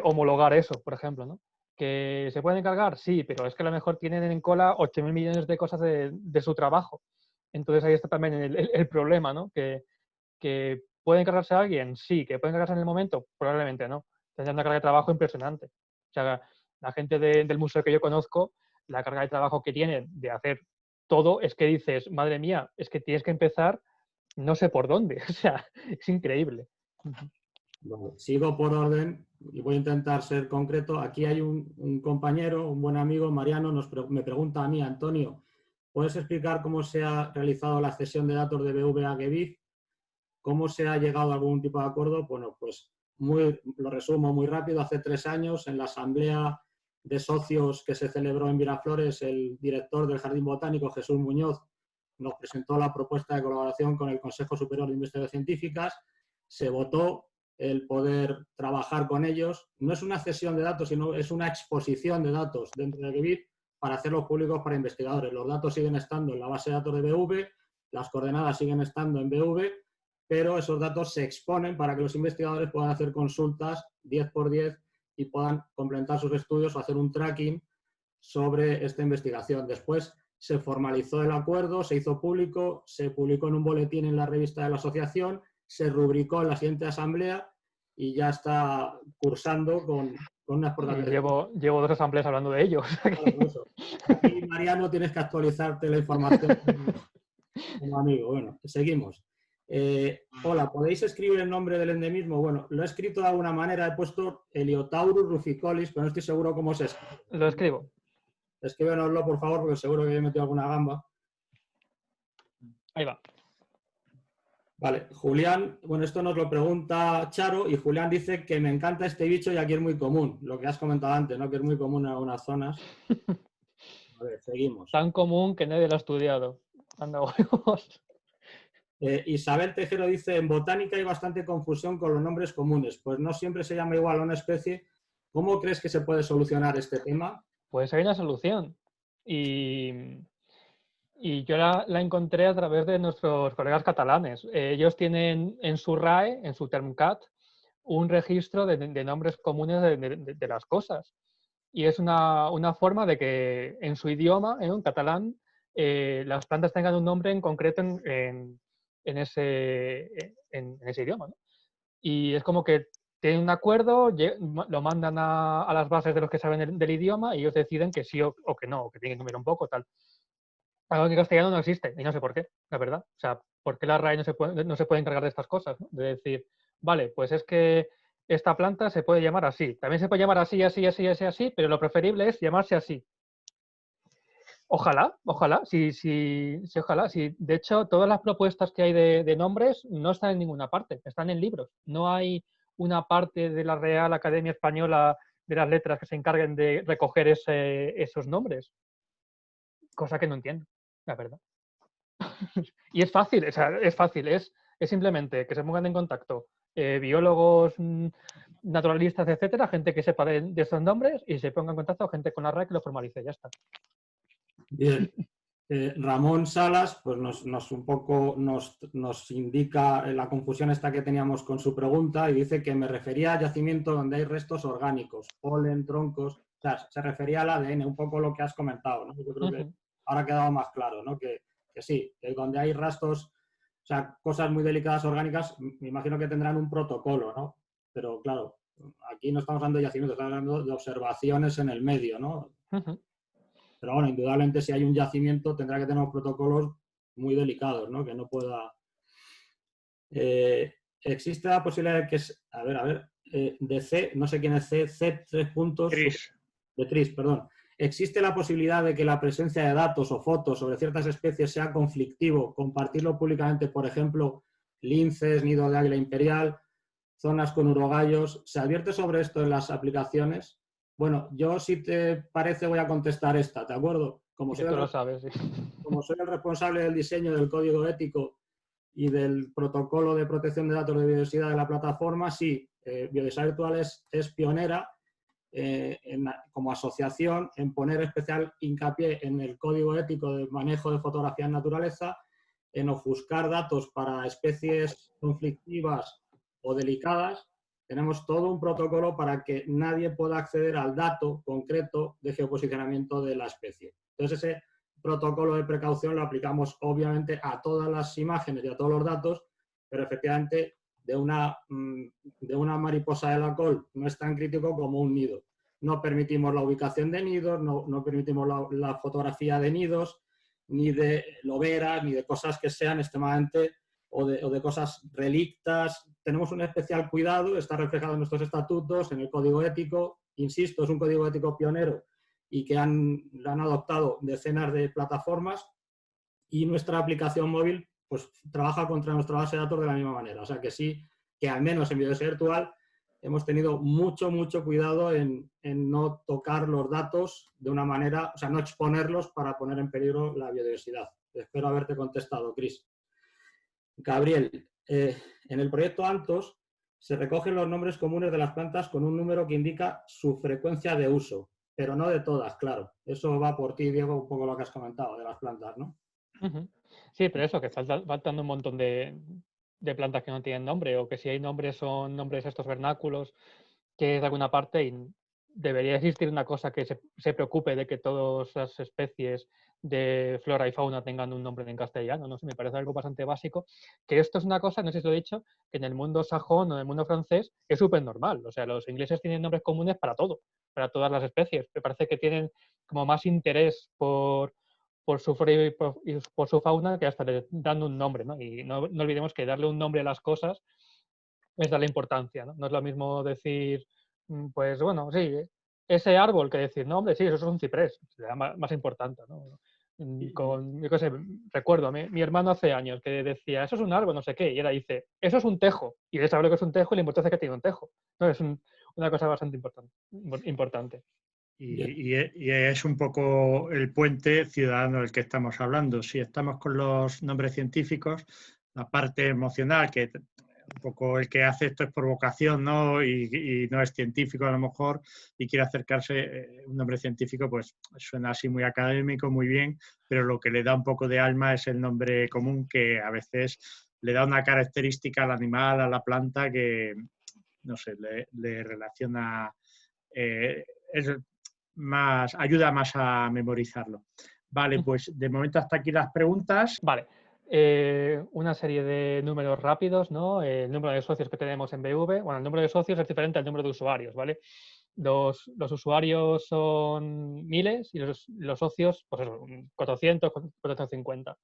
homologar eso, por ejemplo, ¿no? ¿Que se pueden encargar? Sí, pero es que a lo mejor tienen en cola 8.000 millones de cosas de su trabajo. Entonces ahí está también el problema, ¿no? Que ¿puede encargarse a alguien? Sí. ¿Que puede encargarse en el momento? Probablemente no. Tendrá una carga de trabajo impresionante. O sea, la gente del museo que yo conozco, la carga de trabajo que tienen de hacer todo es que dices, madre mía, es que tienes que empezar no sé por dónde. O sea, es increíble. Bueno, sigo por orden y voy a intentar ser concreto. Aquí hay un compañero, un buen amigo, Mariano, me pregunta a mí, Antonio, ¿puedes explicar cómo se ha realizado la cesión de datos de BV a GEBIF? ¿Cómo se ha llegado a algún tipo de acuerdo? Bueno, pues lo resumo muy rápido. Hace 3 años, en la asamblea de socios que se celebró en Miraflores, el director del Jardín Botánico, Jesús Muñoz, nos presentó la propuesta de colaboración con el Consejo Superior de Investigaciones Científicas. Se votó el poder trabajar con ellos. No es una cesión de datos, sino es una exposición de datos dentro de GEBIF para hacerlos públicos para investigadores. Los datos siguen estando en la base de datos de BV, las coordenadas siguen estando en BV, pero esos datos se exponen para que los investigadores puedan hacer consultas 10 por 10 y puedan complementar sus estudios o hacer un tracking sobre esta investigación. Después se formalizó el acuerdo, se hizo público, se publicó en un boletín en la revista de la asociación, se rubricó en la siguiente asamblea y ya está cursando con una exportación. Llevo 2 asambleas hablando de ello. Claro, aquí, Mariano, tienes que actualizarte la información como amigo. Bueno, seguimos. Hola, ¿podéis escribir el nombre del endemismo? Bueno, lo he escrito de alguna manera, he puesto Heliotaurus ruficolis, pero no estoy seguro cómo se escribe. Lo escribo. Escríbenoslo, por favor, porque seguro que he metido alguna gamba. Ahí va. Vale, Julián, bueno, esto nos lo pregunta Charo y Julián dice que me encanta este bicho y aquí es muy común, lo que has comentado antes, ¿no? Que es muy común en algunas zonas. A ver, seguimos. Tan común que nadie lo ha estudiado. Anda, huevos. Isabel Tejero dice, en botánica hay bastante confusión con los nombres comunes, pues no siempre se llama igual a una especie. ¿Cómo crees que se puede solucionar este tema? Pues hay una solución. Y yo la encontré a través de nuestros colegas catalanes. Ellos tienen en su RAE, en su Termcat, un registro de nombres comunes de las cosas. Y es una forma de que en su idioma, en catalán, las plantas tengan un nombre en concreto en ese idioma, ¿no? Y es como que tienen un acuerdo, lo mandan a las bases de los que saben del idioma y ellos deciden que sí o que no, o que tienen que cambiar un poco, tal. Algo que en castellano no existe, y no sé por qué, la verdad. O sea, ¿por qué la RAE no se puede encargar de estas cosas, ¿no? De decir, vale, pues es que esta planta se puede llamar así. También se puede llamar así, así, así, así, así, pero lo preferible es llamarse así. Ojalá, ojalá, sí, ojalá. Sí. De hecho, todas las propuestas que hay de nombres no están en ninguna parte, están en libros. No hay una parte de la Real Academia Española de las Letras que se encarguen de recoger esos nombres. Cosa que no entiendo, la verdad. Y es fácil, o sea, es fácil, es simplemente que se pongan en contacto biólogos, naturalistas, etcétera, gente que sepa de estos nombres y se ponga en contacto gente con la RAE que lo formalice, ya está. Bien. Ramón Salas pues un poco nos indica la confusión esta que teníamos con su pregunta y dice que me refería a yacimiento donde hay restos orgánicos, polen, troncos, o sea, se refería al ADN, un poco lo que has comentado, ¿no? Yo creo que ahora ha quedado más claro, ¿no? Que sí, que donde hay rastros, o sea, cosas muy delicadas orgánicas, me imagino que tendrán un protocolo, ¿no? Pero claro, aquí no estamos hablando de yacimientos, estamos hablando de observaciones en el medio, ¿no? Pero bueno, indudablemente si hay un yacimiento tendrá que tener unos protocolos muy delicados, ¿no? Que no pueda... existe la posibilidad de que... de C, no sé quién es C 3 puntos... Cris. De Tris, perdón. ¿Existe la posibilidad de que la presencia de datos o fotos sobre ciertas especies sea conflictivo, compartirlo públicamente, por ejemplo, linces, nido de águila imperial, zonas con urogallos? ¿Se advierte sobre esto en las aplicaciones? Bueno, yo si te parece voy a contestar esta, ¿de acuerdo? Como tú lo sabes, sí. Como soy el responsable del diseño del código ético y del protocolo de protección de datos de biodiversidad de la plataforma, sí, Biodiversidad Virtual es pionera como asociación en poner especial hincapié en el código ético de manejo de fotografía en naturaleza, en ofuscar datos para especies conflictivas o delicadas. Tenemos todo un protocolo para que nadie pueda acceder al dato concreto de geoposicionamiento de la especie. Entonces, ese protocolo de precaución lo aplicamos obviamente a todas las imágenes y a todos los datos, pero efectivamente de una mariposa de la col no es tan crítico como un nido. No permitimos la ubicación de nidos, no permitimos la fotografía de nidos, ni de loberas, ni de cosas que sean extremadamente o de cosas relictas. Tenemos un especial cuidado, está reflejado en nuestros estatutos, en el código ético. Insisto, es un código ético pionero y que lo han adoptado decenas de plataformas, y nuestra aplicación móvil pues trabaja contra nuestra base de datos de la misma manera. O sea que sí, que al menos en Biodiversidad Virtual hemos tenido mucho cuidado en no tocar los datos de una manera, o sea, no exponerlos para poner en peligro la biodiversidad. Espero haberte contestado, Cris. Gabriel, en el proyecto Antos se recogen los nombres comunes de las plantas con un número que indica su frecuencia de uso, pero no de todas, claro. Eso va por ti, Diego, un poco lo que has comentado de las plantas, ¿no? Sí, pero eso, que faltan un montón de plantas que no tienen nombre, o que si hay nombres son nombres estos vernáculos, que es de alguna parte, y debería existir una cosa que se preocupe de que todas las especies de flora y fauna tengan un nombre en castellano, no sé, me parece algo bastante básico, que esto es una cosa, no sé si lo he dicho, que en el mundo sajón o en el mundo francés es súper normal, o sea, los ingleses tienen nombres comunes para todo, para todas las especies, me parece que tienen como más interés por su flora y por su fauna que hasta le dan un nombre, ¿no? Y no olvidemos que darle un nombre a las cosas es darle importancia, ¿no? No es lo mismo decir, pues bueno, sí, ese árbol que decir, no, hombre, sí, eso es un ciprés, será más importante, ¿no? Yo qué sé, recuerdo a mi hermano hace años que decía, eso es un árbol, no sé qué, y ahora dice, eso es un tejo, y él sabe lo que es un tejo y la importancia que tiene un tejo, ¿no? Es una cosa bastante importante. Y es un poco el puente ciudadano del que estamos hablando. Si estamos con los nombres científicos, la parte emocional, que un poco el que hace esto es por vocación, ¿no? Y no es científico a lo mejor y quiere acercarse, un nombre científico pues suena así muy académico, muy bien, pero lo que le da un poco de alma es el nombre común, que a veces le da una característica al animal, a la planta, que no sé, le relaciona, ayuda más a memorizarlo. Vale, pues de momento hasta aquí las preguntas. Vale. Una serie de números rápidos, ¿no? El número de socios que tenemos en BV. Bueno, el número de socios es diferente al número de usuarios, ¿vale? Los usuarios son miles y los socios, pues eso, 400, 450.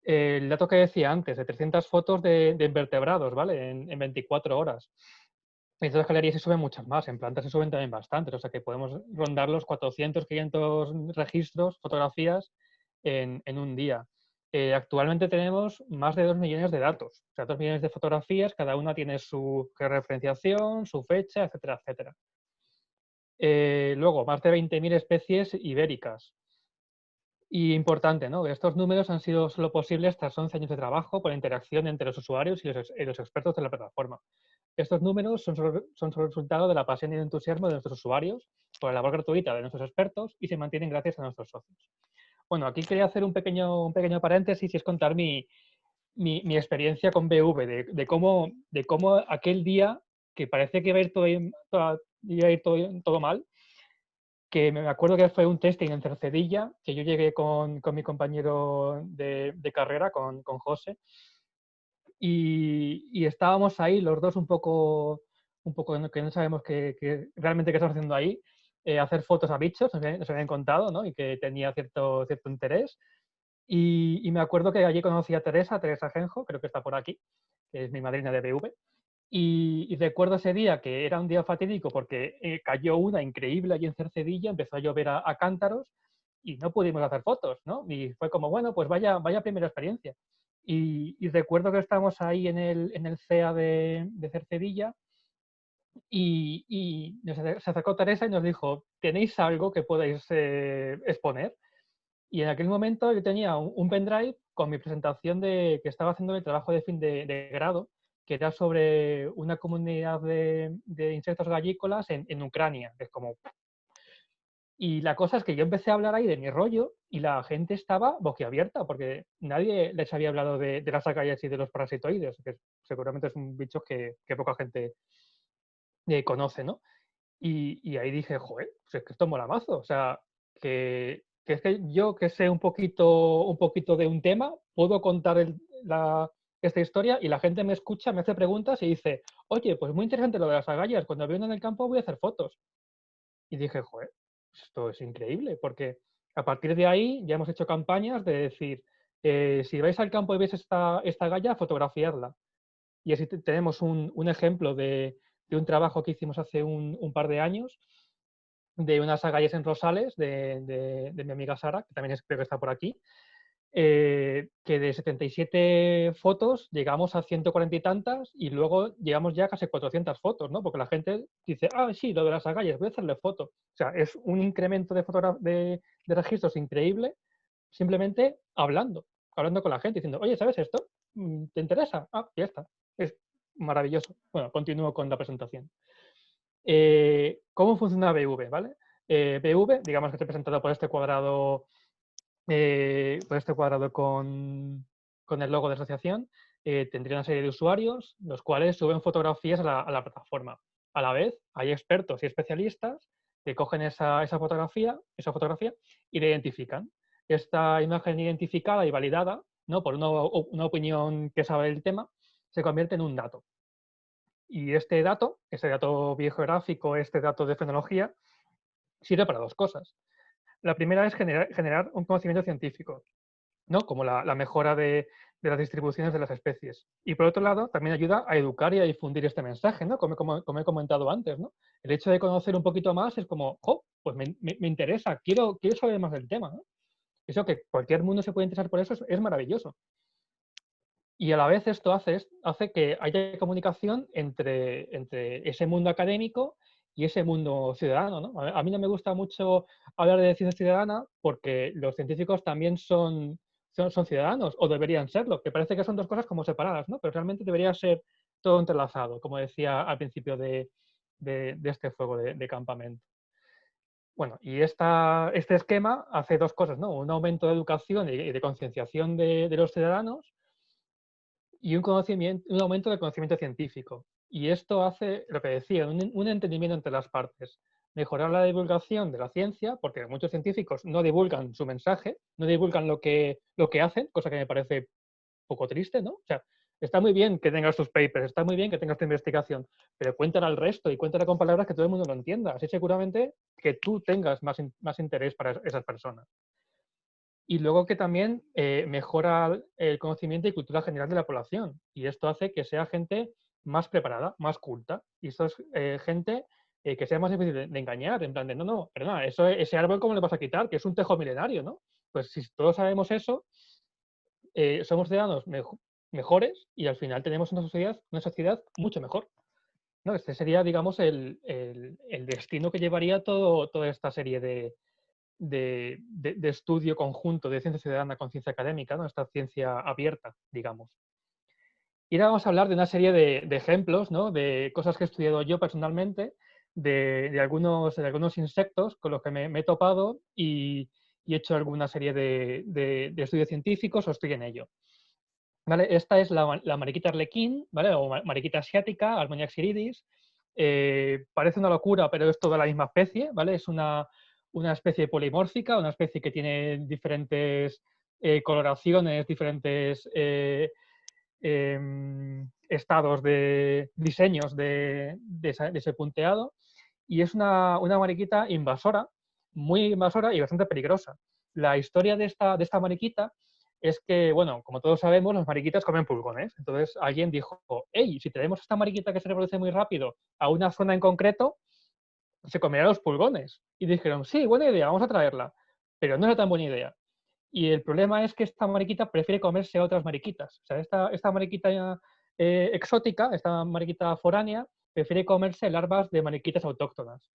El dato que decía antes, de 300 fotos de invertebrados, ¿vale? En 24 horas. En estas galerías se suben muchas más, en plantas se suben también bastantes, o sea que podemos rondar los 400, 500 registros, fotografías en un día. Actualmente tenemos más de 2 millones de datos, o sea, 2 millones de fotografías, cada una tiene su georreferenciación, su fecha, etcétera, etcétera. Luego, más de 20.000 especies ibéricas. Y importante, ¿no? Estos números han sido solo posibles tras 11 años de trabajo por la interacción entre los usuarios y los expertos de la plataforma. Estos números son solo resultado de la pasión y el entusiasmo de nuestros usuarios, por la labor gratuita de nuestros expertos y se mantienen gracias a nuestros socios. Bueno, aquí quería hacer un pequeño paréntesis y es contar mi experiencia con BV, de cómo aquel día que parece que iba a ir todo mal, que me acuerdo que fue un testing en Cercedilla, que yo llegué con mi compañero de carrera, con José, y estábamos ahí los dos un poco que no sabemos realmente qué estamos haciendo ahí, hacer fotos a bichos, nos habían contado, ¿no? Y que tenía cierto interés. Y me acuerdo que allí conocí a Teresa Genjo, creo que está por aquí, que es mi madrina de BV. Y recuerdo ese día que era un día fatídico porque cayó una increíble allí en Cercedilla, empezó a llover a cántaros y no pudimos hacer fotos, ¿no? Y fue como, bueno, pues vaya primera experiencia. Y recuerdo que estábamos ahí en el CEA de Cercedilla y se acercó Teresa y nos dijo, ¿tenéis algo que podáis exponer? Y en aquel momento yo tenía un pendrive con mi presentación que estaba haciendo el trabajo de fin de grado, que era sobre una comunidad de insectos gallícolas en Ucrania. Es como... Y la cosa es que yo empecé a hablar ahí de mi rollo y la gente estaba boquiabierta porque nadie les había hablado de las agallas y de los parasitoides, que seguramente es un bicho que poca gente conoce, ¿no? Y ahí dije, joder, pues es que esto mola mazo. O sea, que es que yo que sé un poquito de un tema, puedo contar esta historia y la gente me escucha, me hace preguntas y dice, oye, pues muy interesante lo de las agallas, cuando veo en el campo voy a hacer fotos. Y dije, joder, esto es increíble, porque a partir de ahí ya hemos hecho campañas de decir, si vais al campo y veis esta agalla, fotografiarla. Y así tenemos un ejemplo de un trabajo que hicimos hace un par de años, de unas agallas en Rosales, de mi amiga Sara, que también creo que está por aquí, que de 77 fotos llegamos a 140 y tantas y luego llegamos ya a casi 400 fotos, ¿no? Porque la gente dice, ah, sí, lo de las agallas, voy a hacerle foto. O sea, es un incremento de registros increíble simplemente hablando con la gente, diciendo, oye, ¿sabes esto? ¿Te interesa? Ah, ya está. Es maravilloso. Bueno, continúo con la presentación. ¿Cómo funciona BV? ¿Vale? BV, digamos que estoy presentado por este cuadrado, con el logo de asociación. Tendría una serie de usuarios, los cuales suben fotografías a la plataforma. A la vez, hay expertos y especialistas que cogen esa fotografía y la identifican. Esta imagen identificada y validada, ¿no? Por una opinión que sabe del tema, se convierte en un dato. Y este dato biogeográfico, este dato de fenología, sirve para dos cosas. La primera es generar un conocimiento científico, ¿no? Como la mejora de las distribuciones de las especies. Y por otro lado, también ayuda a educar y a difundir este mensaje, ¿no? Como he comentado antes, ¿no? El hecho de conocer un poquito más es como, oh, pues me interesa, quiero saber más del tema, ¿no? Eso que cualquier mundo se puede interesar por eso es maravilloso. Y a la vez esto hace que haya comunicación entre ese mundo académico y ese mundo ciudadano, ¿no? A mí no me gusta mucho hablar de ciencia ciudadana porque los científicos también son ciudadanos, o deberían serlo, que parece que son dos cosas como separadas, ¿no? Pero realmente debería ser todo entrelazado, como decía al principio de este fuego de campamento. Bueno, y este esquema hace dos cosas, ¿no? Un aumento de educación y de concienciación de los ciudadanos y un aumento del conocimiento científico. Y esto hace, lo que decía, un entendimiento entre las partes. Mejorar la divulgación de la ciencia, porque muchos científicos no divulgan su mensaje, no divulgan lo que hacen, cosa que me parece un poco triste, ¿no? O sea, está muy bien que tengas tus papers, está muy bien que tengas tu investigación, pero cuéntala al resto y cuéntala con palabras que todo el mundo lo entienda. Así seguramente que tú tengas más interés para esas personas. Y luego que también mejora el conocimiento y cultura general de la población. Y esto hace que sea gente más preparada, más culta. Y esto es gente que sea más difícil de engañar, en plan de, no, perdona, ese árbol ¿cómo le vas a quitar? Que es un tejo milenario, ¿no? Pues si todos sabemos eso, somos ciudadanos mejores y al final tenemos una sociedad mucho mejor, ¿no? Este sería, digamos, el destino que llevaría toda esta serie de estudio conjunto de ciencia ciudadana con ciencia académica, ¿no? Esta ciencia abierta, digamos. Y ahora vamos a hablar de una serie de ejemplos, ¿no? De cosas que he estudiado yo personalmente, de algunos insectos con los que me he topado y he hecho alguna serie de estudios científicos o estoy en ello. ¿Vale? Esta es la mariquita arlequín, ¿vale? O mariquita asiática, Harmoniax iridis. Parece una locura, pero es toda la misma especie, ¿vale? Es una especie polimórfica, una especie que tiene diferentes coloraciones, diferentes estados de diseños de ese punteado, y es una mariquita invasora, muy invasora y bastante peligrosa. La historia de esta mariquita es que, bueno, como todos sabemos, las mariquitas comen pulgones. Entonces alguien dijo, hey, si tenemos esta mariquita que se reproduce muy rápido a una zona en concreto, se comerá los pulgones. Y dijeron, sí, buena idea, vamos a traerla. Pero no era tan buena idea. Y el problema es que esta mariquita prefiere comerse a otras mariquitas. O sea, esta mariquita exótica, esta mariquita foránea, prefiere comerse larvas de mariquitas autóctonas.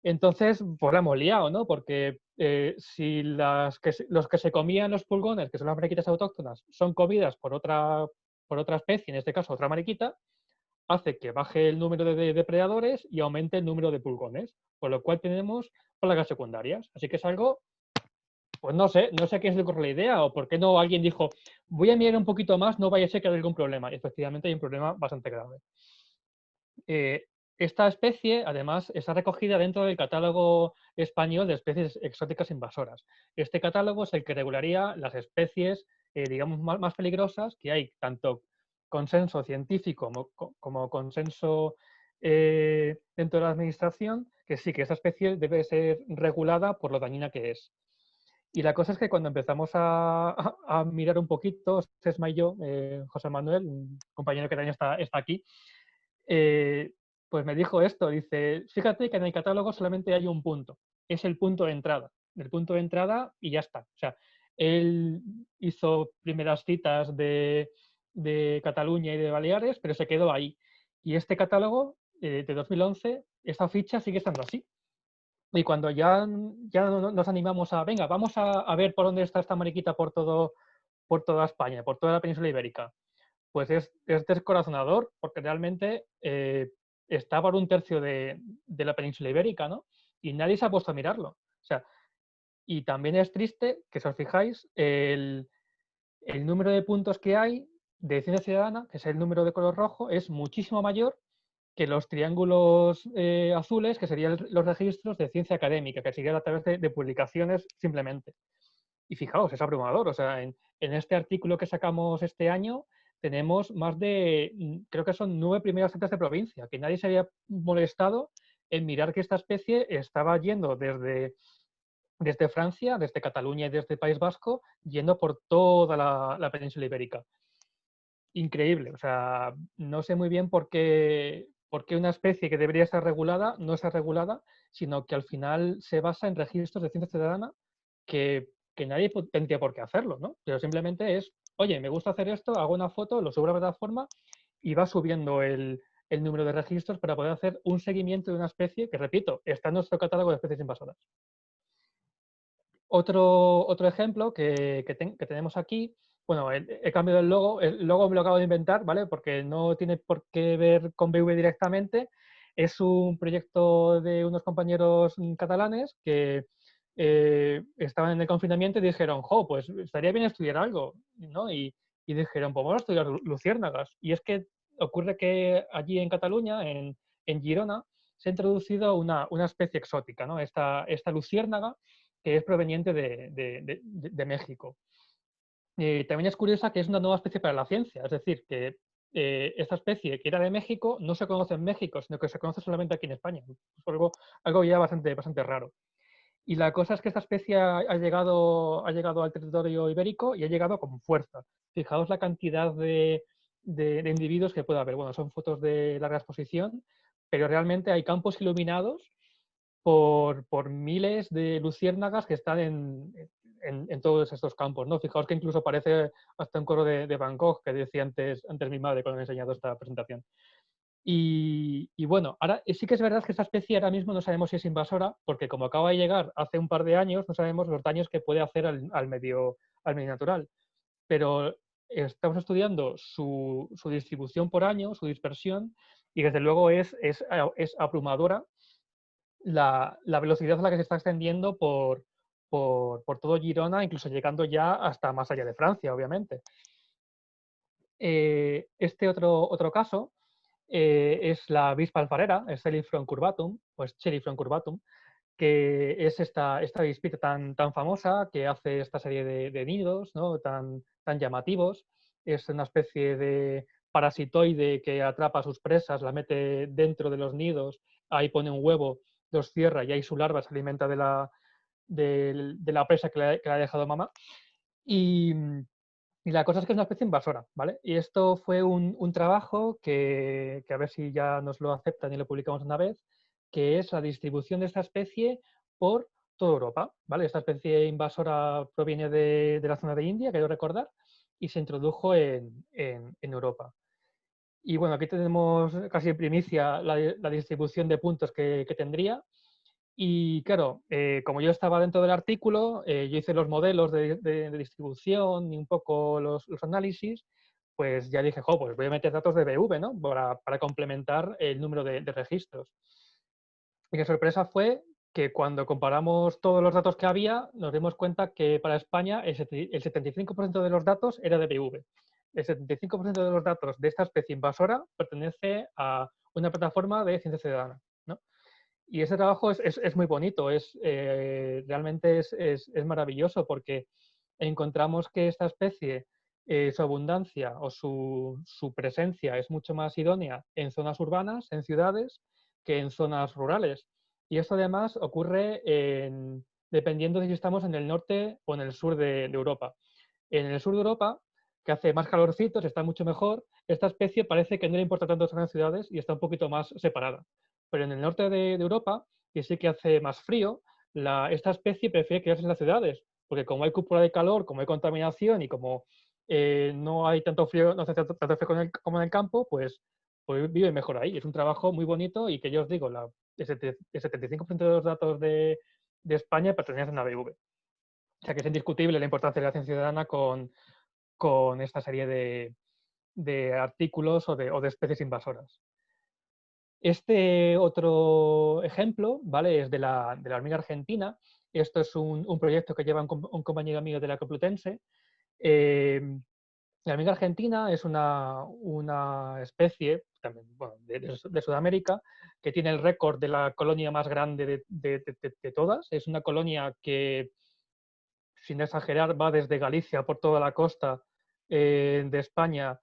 Entonces, pues la hemos liado, ¿no? Porque si los que se comían los pulgones, que son las mariquitas autóctonas, son comidas por otra especie, en este caso otra mariquita, hace que baje el número de depredadores y aumente el número de pulgones, por lo cual tenemos plagas secundarias. Así que es algo, pues no sé a quién se le ocurre la idea o por qué no alguien dijo, voy a mirar un poquito más, no vaya a ser que haya algún problema. Y efectivamente hay un problema bastante grave. Esta especie, además, está recogida dentro del catálogo español de especies exóticas invasoras. Este catálogo es el que regularía las especies, digamos, más peligrosas que hay, tanto consenso científico como consenso dentro de la administración, que sí, que esta especie debe ser regulada por lo dañina que es. Y la cosa es que cuando empezamos a mirar un poquito, Sesma y yo, José Manuel, un compañero que también está aquí, pues me dijo esto, dice, fíjate que en el catálogo solamente hay un punto, es el punto de entrada, el punto de entrada y ya está. O sea, él hizo primeras citas de Cataluña y de Baleares, pero se quedó ahí. Y este catálogo de 2011, esta ficha sigue estando así. Y cuando ya nos animamos a, venga, vamos a ver por dónde está esta mariquita por toda España, por toda la península ibérica, pues es descorazonador, porque realmente está por un tercio de la península ibérica, ¿no? Y nadie se ha puesto a mirarlo. O sea, y también es triste que, si os fijáis, el número de puntos que hay de ciencia ciudadana, que es el número de color rojo, es muchísimo mayor que los triángulos azules, que serían los registros de ciencia académica, que serían a través de publicaciones simplemente. Y fijaos, es abrumador. O sea, en este artículo que sacamos este año tenemos más de, creo que son 9 primeras citas de provincia, que nadie se había molestado en mirar que esta especie estaba yendo desde Francia, desde Cataluña y desde País Vasco, yendo por toda la península ibérica. Increíble. O sea, no sé muy bien por qué una especie que debería estar regulada no está regulada, sino que al final se basa en registros de ciencia ciudadana que nadie tendría por qué hacerlo, ¿no? Pero simplemente es, oye, me gusta hacer esto, hago una foto, lo subo a la plataforma y va subiendo el número de registros para poder hacer un seguimiento de una especie que, repito, está en nuestro catálogo de especies invasoras. Otro ejemplo que tenemos aquí, bueno, he cambiado el logo me lo acabo de inventar, ¿vale? Porque no tiene por qué ver con BV directamente. Es un proyecto de unos compañeros catalanes que estaban en el confinamiento y dijeron, jo, pues estaría bien estudiar algo, ¿no? Y dijeron, pues vamos a estudiar luciérnagas. Y es que ocurre que allí en Cataluña, en Girona, se ha introducido una especie exótica, ¿no? Esta luciérnaga, que es proveniente de México. También es curiosa que es una nueva especie para la ciencia, es decir, que esta especie que era de México no se conoce en México, sino que se conoce solamente aquí en España. Es algo ya bastante raro. Y la cosa es que esta especie ha llegado al territorio ibérico y ha llegado con fuerza. Fijaos la cantidad de de individuos que pueda haber. Bueno, son fotos de larga exposición, pero realmente hay campos iluminados por miles de luciérnagas que están en todos estos campos, ¿no? Fijaos que incluso parece hasta un coro de Van Gogh, que decía antes mi madre cuando me ha enseñado esta presentación. Y bueno, ahora sí que es verdad que esta especie ahora mismo no sabemos si es invasora, porque como acaba de llegar hace un par de años, no sabemos los daños que puede hacer al medio natural. Pero estamos estudiando su distribución por año, su dispersión, y desde luego es abrumadora la velocidad a la que se está extendiendo por todo Girona, incluso llegando ya hasta más allá de Francia, obviamente. Este otro caso es la avispa alfarera, el Chelifron curvatum, pues Chelifron curvatum, que es esta avispita tan famosa que hace esta serie de nidos, ¿no? tan llamativos. Es una especie de parasitoide que atrapa a sus presas, la mete dentro de los nidos, ahí pone un huevo, los cierra y ahí su larva se alimenta de la presa que le ha dejado mamá. Y la cosa es que es una especie invasora, ¿vale? Y esto fue un trabajo que a ver si ya nos lo aceptan y lo publicamos una vez, que es la distribución de esta especie por toda Europa, ¿vale? Esta especie invasora proviene de la zona de India, quiero recordar, y se introdujo en Europa. Y bueno, aquí tenemos casi en primicia la distribución de puntos que tendría. Y claro, como yo estaba dentro del artículo, yo hice los modelos de distribución y un poco los análisis, pues ya dije, pues voy a meter datos de BV, ¿no? Para complementar el número de registros. Y la sorpresa fue que cuando comparamos todos los datos que había, nos dimos cuenta que para España el 75% de los datos era de BV. El 75% de los datos de esta especie invasora pertenece a una plataforma de ciencia ciudadana, ¿no? Y ese trabajo es muy bonito, realmente es maravilloso porque encontramos que esta especie, su abundancia o su presencia es mucho más idónea en zonas urbanas, en ciudades, que en zonas rurales. Y esto además ocurre dependiendo de si estamos en el norte o en el sur de Europa. En el sur de Europa, que hace más calorcito, está mucho mejor, esta especie parece que no le importa tanto estar en ciudades y está un poquito más separada. Pero en el norte de Europa, que sí que hace más frío, esta especie prefiere quedarse en las ciudades, porque como hay cúpula de calor, como hay contaminación y como no hay tanto frío, no hace tanto frío como en el campo, pues vive mejor ahí. Es un trabajo muy bonito y que yo os digo, el 75% de los datos de España pertenecen a BV. O sea que es indiscutible la importancia de la ciencia ciudadana con esta serie de artículos o de especies invasoras. Este otro ejemplo, ¿vale? Es de la hormiga argentina. Esto es un proyecto que lleva un compañero mío de la Complutense. La hormiga argentina es una especie también, bueno, de Sudamérica que tiene el récord de la colonia más grande de todas. Es una colonia que, sin exagerar, va desde Galicia por toda la costa de España,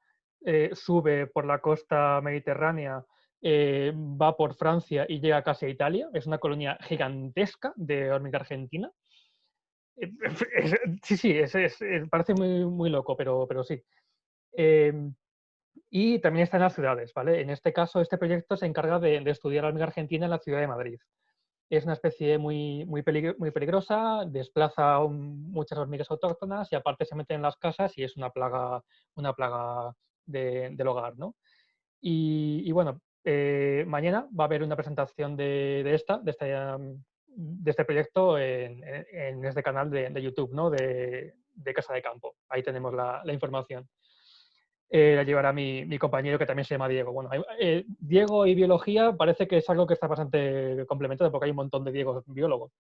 sube por la costa mediterránea, va por Francia y llega casi a Italia. Es una colonia gigantesca de hormiga argentina. Sí, parece muy loco, pero sí. Y también está en las ciudades, ¿vale? En este caso, este proyecto se encarga de estudiar la hormiga argentina en la ciudad de Madrid. Es una especie muy peligrosa, desplaza muchas hormigas autóctonas y aparte se mete en las casas y es una plaga del hogar, ¿no? Y bueno, mañana va a haber una presentación de este proyecto en este canal de YouTube, ¿no? de Casa de Campo. Ahí tenemos la información. La llevará mi compañero que también se llama Diego. Bueno, Diego y biología parece que es algo que está bastante complementado porque hay un montón de Diegos biólogos.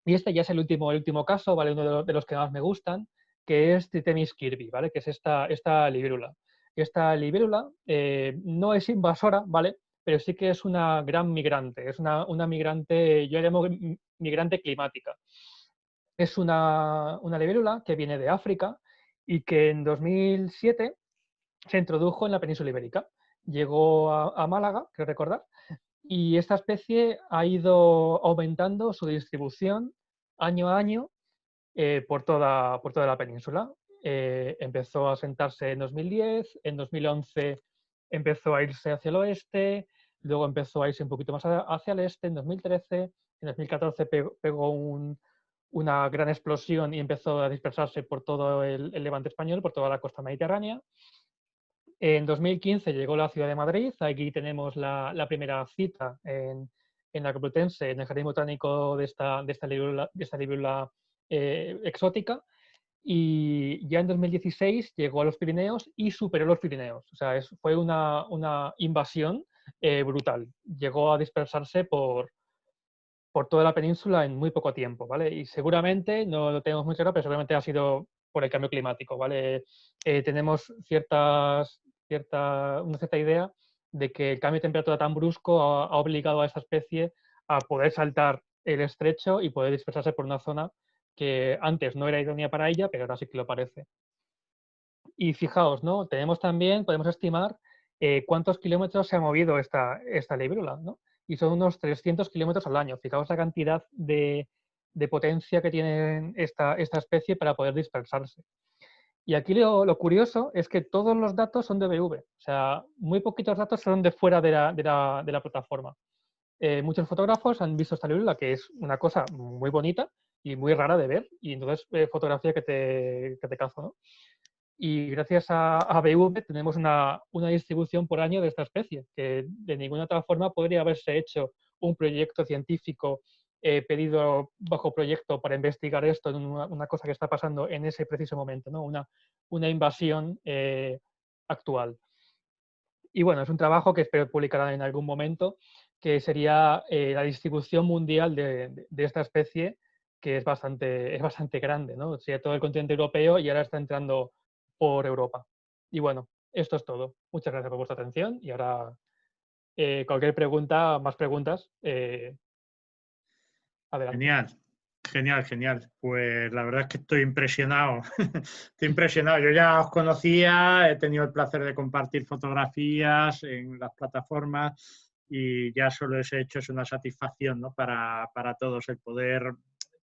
Y este ya es el último caso, ¿vale? Uno de los que más me gustan, que es Tritemis kirby, ¿vale? Que es esta libélula. Esta libélula no es invasora, ¿vale? Pero sí que es una gran migrante. Es una migrante, yo la llamo migrante climática. Es una libélula que viene de África y que en 2007 se introdujo en la península ibérica. Llegó a Málaga, creo recordar, y esta especie ha ido aumentando su distribución año a año por toda la península. empezó a asentarse en 2010, en 2011 empezó a irse hacia el oeste, luego empezó a irse un poquito más hacia el este en 2013, en 2014 pegó una gran explosión y empezó a dispersarse por todo el Levante español, por toda la costa mediterránea. En 2015 llegó a la ciudad de Madrid, aquí tenemos la primera cita en la Complutense, en el Jardín Botánico de esta libélula exótica, y ya en 2016 llegó a los Pirineos y superó los Pirineos. O sea, fue una invasión brutal. Llegó a dispersarse por toda la península en muy poco tiempo, ¿vale? Y seguramente, no lo tenemos muy claro, pero seguramente ha sido por el cambio climático, ¿vale? Tenemos una cierta idea de que el cambio de temperatura tan brusco ha obligado a esta especie a poder saltar el estrecho y poder dispersarse por una zona que antes no era idónea para ella, pero ahora sí que lo parece. Y fijaos, ¿no? Podemos estimar cuántos kilómetros se ha movido esta libélula, ¿no? Y son unos 300 kilómetros al año. Fijaos la cantidad de potencia que tiene esta especie para poder dispersarse. Y aquí lo curioso es que todos los datos son de BV, o sea, muy poquitos datos son de fuera de la plataforma. Muchos fotógrafos han visto esta libélula, que es una cosa muy bonita y muy rara de ver, y entonces fotografía que te cazo, ¿no? Y gracias a BV tenemos una distribución por año de esta especie, que de ninguna otra forma podría haberse hecho un proyecto científico pedido bajo proyecto para investigar esto en una cosa que está pasando en ese preciso momento, ¿no? Una invasión actual. Y bueno, es un trabajo que espero publicar en algún momento, que sería la distribución mundial de esta especie, que es bastante grande, ¿no? Sería todo el continente europeo y ahora está entrando por Europa. Y bueno, esto es todo. Muchas gracias por vuestra atención y ahora cualquier pregunta, más preguntas, adelante. Genial, genial, genial. Pues la verdad es que estoy impresionado. Estoy impresionado. Yo ya os conocía, he tenido el placer de compartir fotografías en las plataformas y ya solo ese hecho es una satisfacción, ¿no? para todos el poder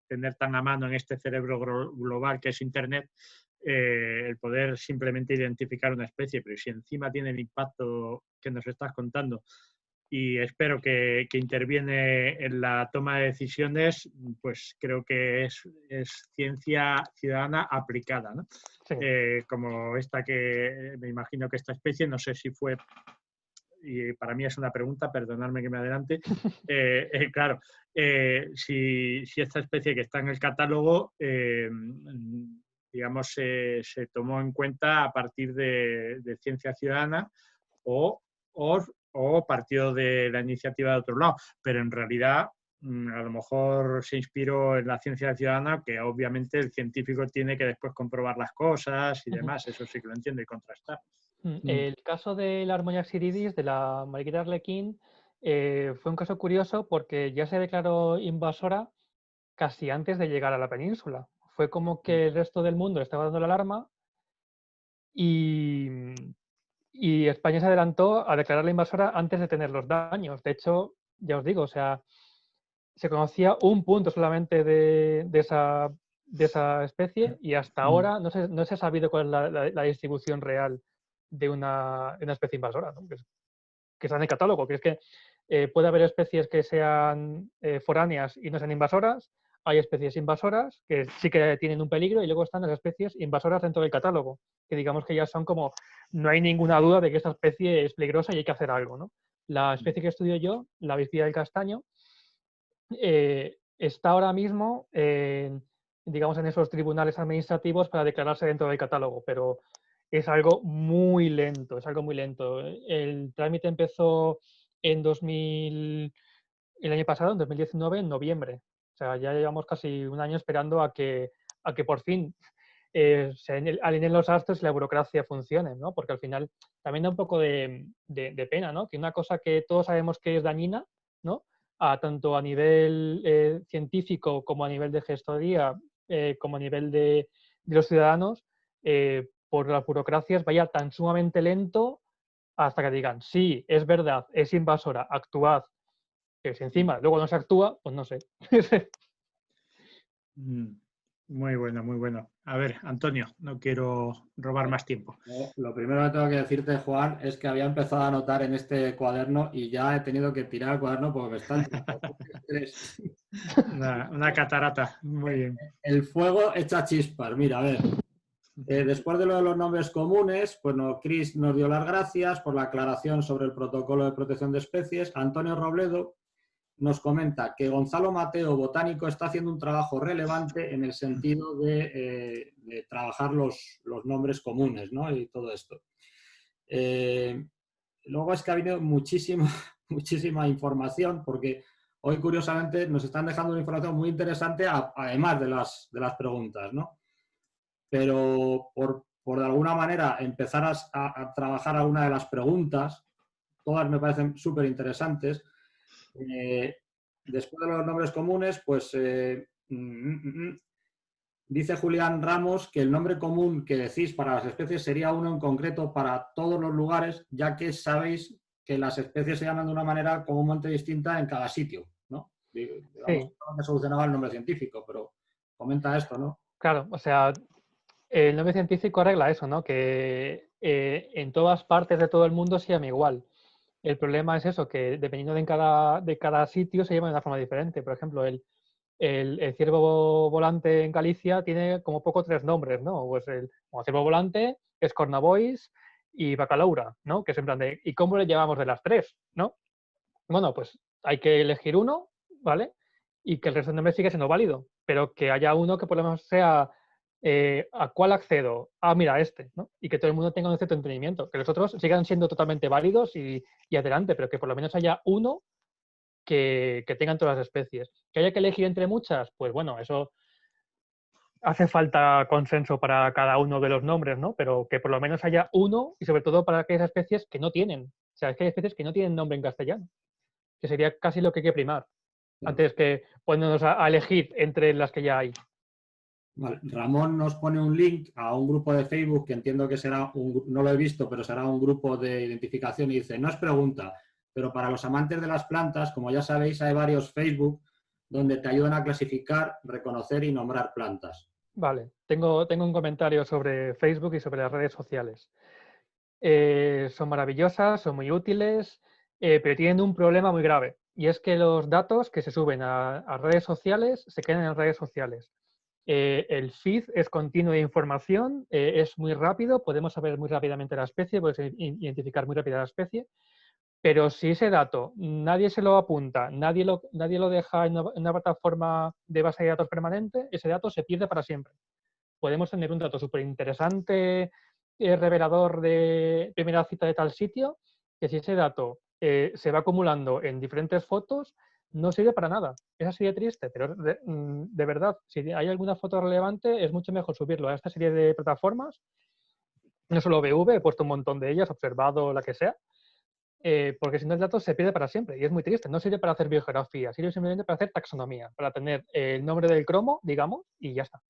tener tan a mano en este cerebro global que es Internet, el poder simplemente identificar una especie, pero si encima tiene el impacto que nos estás contando y espero que interviene en la toma de decisiones, pues creo que es ciencia ciudadana aplicada, ¿no? Sí. Como esta que me imagino que esta especie, no sé si fue, y para mí es una pregunta, perdonadme que me adelante, claro, si esta especie que está en el catálogo, digamos, se tomó en cuenta a partir de ciencia ciudadana o partió de la iniciativa de otro lado, pero en realidad a lo mejor se inspiró en la ciencia ciudadana, que obviamente el científico tiene que después comprobar las cosas y demás, eso sí que lo entiendo y contrastar. El caso de la Harmonia iridis, de la mariquita arlequín, fue un caso curioso porque ya se declaró invasora casi antes de llegar a la península. Fue como que el resto del mundo estaba dando la alarma y España se adelantó a declararla invasora antes de tener los daños. De hecho, ya os digo, o sea, se conocía un punto solamente de esa especie y hasta ahora no se ha sabido cuál es la distribución real de una especie invasora, ¿no? Que está en el catálogo, que es que puede haber especies que sean foráneas y no sean invasoras, hay especies invasoras que sí que tienen un peligro y luego están las especies invasoras dentro del catálogo, que digamos que ya son como, no hay ninguna duda de que esta especie es peligrosa y hay que hacer algo, ¿no? La especie que estudio yo, la bispida del castaño, está ahora mismo digamos, en esos tribunales administrativos para declararse dentro del catálogo, pero es algo muy lento, es algo muy lento. El trámite empezó el año pasado, en 2019, en noviembre. O sea, ya llevamos casi un año esperando a que por fin se alineen los astros y la burocracia funcione, ¿no? Porque al final también da un poco de pena, ¿no? Que una cosa que todos sabemos que es dañina, ¿no? Tanto a nivel científico como a nivel de gestoría, como a nivel de los ciudadanos, por las burocracias vaya tan sumamente lento hasta que digan, sí, es verdad, es invasora, actuad. Que si encima luego no se actúa, pues no sé. Muy bueno, muy bueno. A ver, Antonio, no quiero robar más tiempo. Lo primero que tengo que decirte, Juan, es que había empezado a anotar en este cuaderno y ya he tenido que tirar el cuaderno porque me está entrando estrés. Una catarata, muy bien. El fuego echa chispas. Mira, a ver. Después de lo de los nombres comunes, pues Chris nos dio las gracias por la aclaración sobre el protocolo de protección de especies. Antonio Robledo nos comenta que Gonzalo Mateo, botánico, está haciendo un trabajo relevante en el sentido de trabajar los nombres comunes, ¿no? Y todo esto. Luego es que ha habido muchísima información, porque hoy, curiosamente, nos están dejando una información muy interesante, además de las preguntas, ¿no? Pero por de alguna manera empezar a trabajar alguna de las preguntas, todas me parecen súper interesantes. Después de los nombres comunes, pues dice Julián Ramos que el nombre común que decís para las especies sería uno en concreto para todos los lugares, ya que sabéis que las especies se llaman de una manera comúnmente distinta en cada sitio, ¿no? Digamos, que solucionaba el nombre científico, pero comenta esto, ¿no? Claro, o sea, el nombre científico arregla eso, ¿no? Que en todas partes de todo el mundo se llama igual. El problema es eso, que dependiendo de cada sitio se llama de una forma diferente. Por ejemplo, el ciervo volante en Galicia tiene como poco 3 nombres, ¿no? Pues como ciervo volante es cornabois y bacalaura, ¿no? Que es en plan de, ¿y cómo le llamamos de las 3, no? Bueno, pues hay que elegir uno, ¿vale? Y que el resto de nombres siga siendo válido, pero que haya uno que por lo menos sea ¿a cuál accedo? Ah, mira, este, ¿no? Y que todo el mundo tenga un cierto entendimiento, que los otros sigan siendo totalmente válidos y adelante, pero que por lo menos haya uno que tengan todas las especies. ¿Que haya que elegir entre muchas? Pues bueno, eso hace falta consenso para cada uno de los nombres, ¿no? Pero que por lo menos haya uno y sobre todo para aquellas especies que no tienen. O sea, es que hay especies que no tienen nombre en castellano, que sería casi lo que hay que primar, antes que ponernos a elegir entre las que ya hay. Vale. Ramón nos pone un link a un grupo de Facebook que entiendo que será no lo he visto, pero será un grupo de identificación y dice, no es pregunta, pero para los amantes de las plantas, como ya sabéis, hay varios Facebook donde te ayudan a clasificar, reconocer y nombrar plantas. Vale, tengo un comentario sobre Facebook y sobre las redes sociales. Son maravillosas, son muy útiles, pero tienen un problema muy grave, y es que los datos que se suben a redes sociales se quedan en redes sociales. El feed es continuo de información, es muy rápido, podemos saber muy rápidamente la especie, podemos identificar muy rápido la especie, pero si ese dato nadie se lo apunta, nadie lo deja en una plataforma de base de datos permanente, ese dato se pierde para siempre. Podemos tener un dato súper interesante, revelador de primera cita de tal sitio, que si ese dato se va acumulando en diferentes fotos, no sirve para nada. Es así de triste, pero de verdad, si hay alguna foto relevante, es mucho mejor subirlo a esta serie de plataformas. No solo VV, he puesto un montón de ellas, observado, la que sea, porque si no el dato se pierde para siempre y es muy triste. No sirve para hacer biogeografía, sirve simplemente para hacer taxonomía, para tener el nombre del cromo, digamos, y ya está.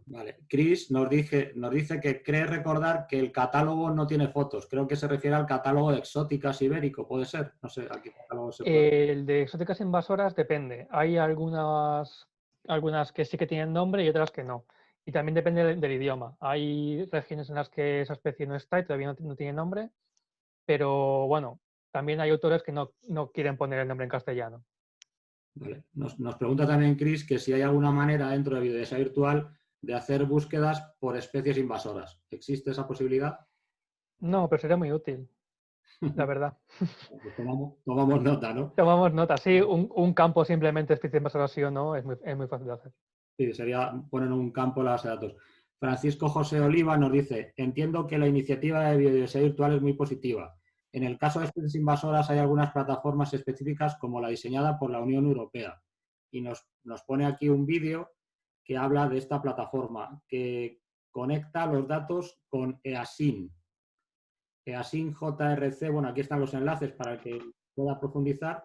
Vale. Chris nos dice que cree recordar que el catálogo no tiene fotos. Creo que se refiere al catálogo de exóticas ibérico, ¿puede ser? No sé, ¿a qué catálogo se puede? El de exóticas invasoras depende. Hay algunas que sí que tienen nombre y otras que no. Y también depende del idioma. Hay regiones en las que esa especie no está y todavía no tiene nombre, pero bueno, también hay autores que no quieren poner el nombre en castellano. Vale. Nos pregunta también Chris que si hay alguna manera dentro de Biodiversidad Virtual de hacer búsquedas por especies invasoras. ¿Existe esa posibilidad? No, pero sería muy útil, la verdad. Pues tomamos nota, ¿no? Tomamos nota. Sí, un campo simplemente especie invasora sí o no es muy fácil de hacer. Sí, sería poner un campo en la base de datos. Francisco José Oliva nos dice, entiendo que la iniciativa de Biodiversidad Virtual es muy positiva. En el caso de especies invasoras hay algunas plataformas específicas como la diseñada por la Unión Europea. Y nos pone aquí un vídeo que habla de esta plataforma que conecta los datos con EASIN. EASIN JRC, bueno, aquí están los enlaces para el que pueda profundizar.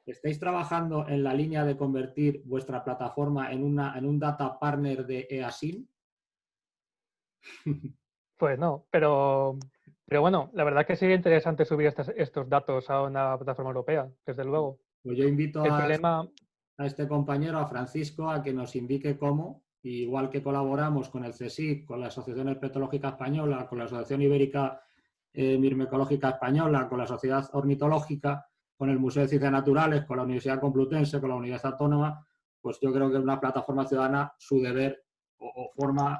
¿Estáis trabajando en la línea de convertir vuestra plataforma en un data partner de EASIN? Pues no, pero bueno, la verdad que sería interesante subir estos datos a una plataforma europea, desde luego. Pues yo invito El problema... a este compañero, a Francisco, a que nos indique cómo igual que colaboramos con el CSIC, con la Asociación Herpetológica Española, con la Asociación Ibérica Mirmecológica Española, con la Sociedad Ornitológica, con el Museo de Ciencias Naturales, con la Universidad Complutense, con la Universidad Autónoma, pues yo creo que una plataforma ciudadana, su deber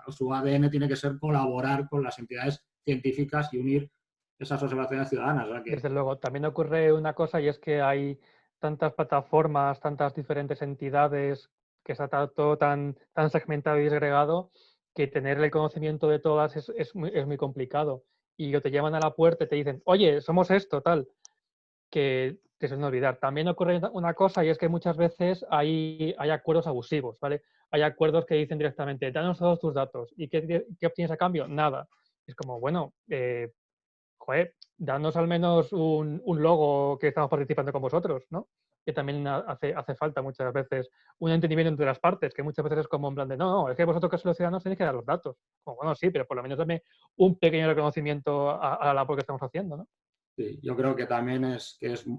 su ADN tiene que ser colaborar con las entidades científicas y unir esas observaciones ciudadanas. O sea que... Desde luego, también ocurre una cosa y es que hay tantas plataformas, tantas diferentes entidades, que está todo tan segmentado y disgregado, que tener el conocimiento de todas es muy complicado. Y o te llaman a la puerta y te dicen, oye, somos esto, tal, que te suelen olvidar. También ocurre una cosa y es que muchas veces hay acuerdos abusivos, ¿vale? Hay acuerdos que dicen directamente, danos todos tus datos. ¿Y qué obtienes a cambio? Nada. Es como, bueno, joder, danos al menos un logo que estamos participando con vosotros, ¿no? Que también hace falta muchas veces un entendimiento entre las partes, que muchas veces es como en plan de, no, es que vosotros que sois los ciudadanos tenéis que dar los datos. Como, bueno, sí, pero por lo menos dame un pequeño reconocimiento a la labor que estamos haciendo, ¿no? Sí, yo creo que también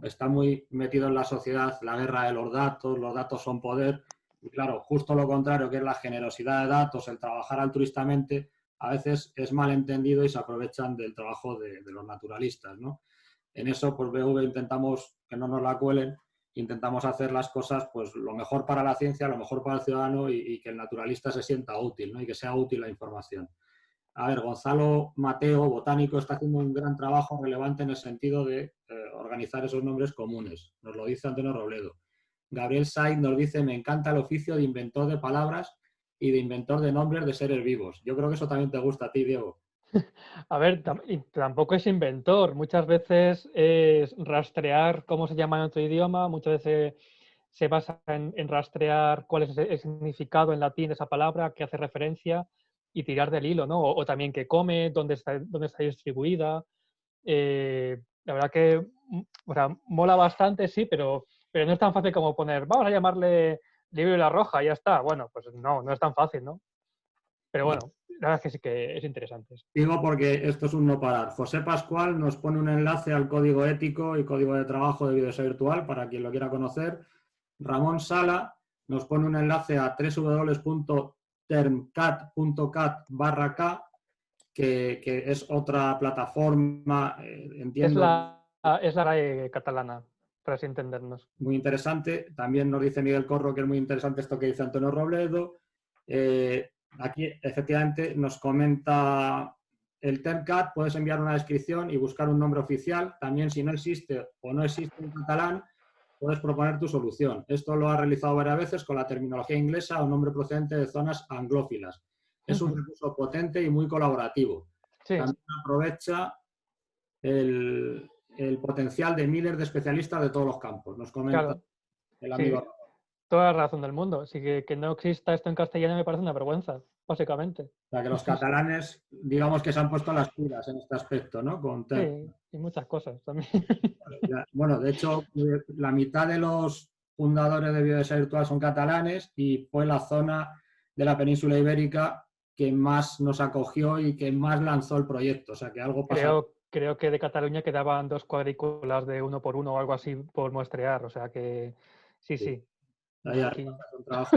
está muy metido en la sociedad la guerra de los datos son poder, y claro, justo lo contrario, que es la generosidad de datos, el trabajar altruistamente, a veces es mal entendido y se aprovechan del trabajo de los naturalistas, ¿no? En eso, pues BV intentamos que no nos la cuelen, intentamos hacer las cosas pues lo mejor para la ciencia, lo mejor para el ciudadano y que el naturalista se sienta útil, ¿no? Y que sea útil la información. A ver, Gonzalo Mateo, botánico, está haciendo un gran trabajo relevante en el sentido de organizar esos nombres comunes. Nos lo dice Antonio Robledo. Gabriel Sainz nos dice, me encanta el oficio de inventor de palabras y de inventor de nombres de seres vivos. Yo creo que eso también te gusta a ti, Diego. A ver, y tampoco es inventor. Muchas veces es rastrear cómo se llama en otro idioma, muchas veces se basa en rastrear cuál es el significado en latín de esa palabra, que hace referencia, y tirar del hilo, ¿no? O también qué come, dónde está distribuida. La verdad que o sea, mola bastante, sí, pero no es tan fácil como poner, vamos a llamarle libélula roja y ya está. Bueno, pues no es tan fácil, ¿no? Pero bueno, la verdad es que sí que es interesante. Digo porque esto es un no parar. José Pascual nos pone un enlace al código ético y código de trabajo de Biodiversidad Virtual para quien lo quiera conocer. Ramón Sala nos pone un enlace a www.termcat.cat/k, que es otra plataforma, entiendo. Es la RAE catalana, para así entendernos. Muy interesante. También nos dice Miguel Corro que es muy interesante esto que dice Antonio Robledo. Aquí, efectivamente, nos comenta el TERMCAT, puedes enviar una descripción y buscar un nombre oficial. También, si no existe o no existe en catalán, puedes proponer tu solución. Esto lo ha realizado varias veces con la terminología inglesa o nombre procedente de zonas anglófilas. Es un recurso potente y muy colaborativo. Sí. También aprovecha el potencial de miles de especialistas de todos los campos. Nos comenta Claro. el amigo. Sí, toda la razón del mundo. Así que no exista esto en castellano me parece una vergüenza, básicamente. O sea, que los catalanes, digamos que se han puesto las pilas en este aspecto, ¿no? Sí, y muchas cosas también. Bueno, de hecho, la mitad de los fundadores de Biodiversidad Virtual son catalanes y fue la zona de la península ibérica que más nos acogió y que más lanzó el proyecto. O sea, que algo pasa. Creo que de Cataluña quedaban 2 cuadrículas de 1 por 1 o algo así por muestrear. O sea que sí. Ahí Aquí. un trabajo.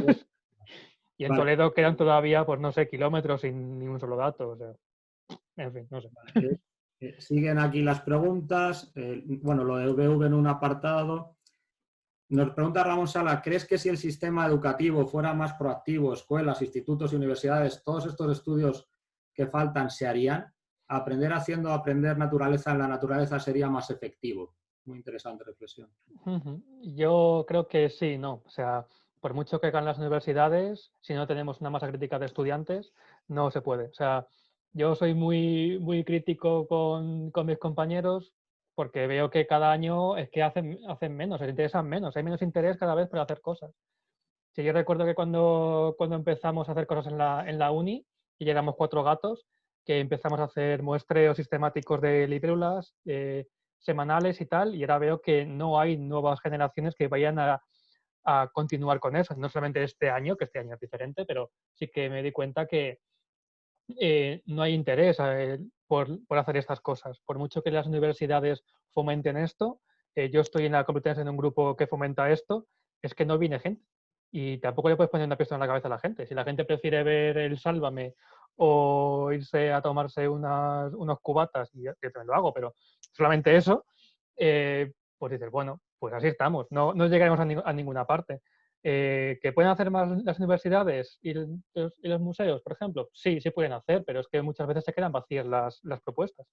Y en Toledo quedan todavía, pues no sé, kilómetros sin ni un solo dato. O sea, en fin, no sé. Vale. Siguen aquí las preguntas. Bueno, lo de VV en un apartado. Nos pregunta Ramón Sala, ¿crees que si el sistema educativo fuera más proactivo, escuelas, institutos y universidades, todos estos estudios que faltan se harían? Aprender haciendo aprender naturaleza en la naturaleza sería más efectivo. Muy interesante reflexión. Yo creo que sí, no. O sea, por mucho que hagan las universidades, si no tenemos una masa crítica de estudiantes, no se puede. O sea, yo soy muy crítico con mis compañeros porque veo que cada año es que hacen menos, se interesan menos, hay menos interés cada vez por hacer cosas. Si yo recuerdo que cuando empezamos a hacer cosas en la uni, y ya éramos 4 gatos, que empezamos a hacer muestreos sistemáticos de libélulas semanales y tal, y ahora veo que no hay nuevas generaciones que vayan a continuar con eso. No solamente este año, que este año es diferente, pero sí que me di cuenta que no hay interés por hacer estas cosas. Por mucho que las universidades fomenten esto, yo estoy en la Complutense en un grupo que fomenta esto, es que no viene gente. Y tampoco le puedes poner una pistola en la cabeza a la gente. Si la gente prefiere ver el Sálvame o irse a tomarse unos cubatas, y yo también lo hago, pero solamente eso, pues dices, bueno, pues así estamos, no llegaremos a ninguna parte. ¿Que pueden hacer más las universidades y los museos, por ejemplo? Sí, sí pueden hacer, pero es que muchas veces se quedan vacías las propuestas.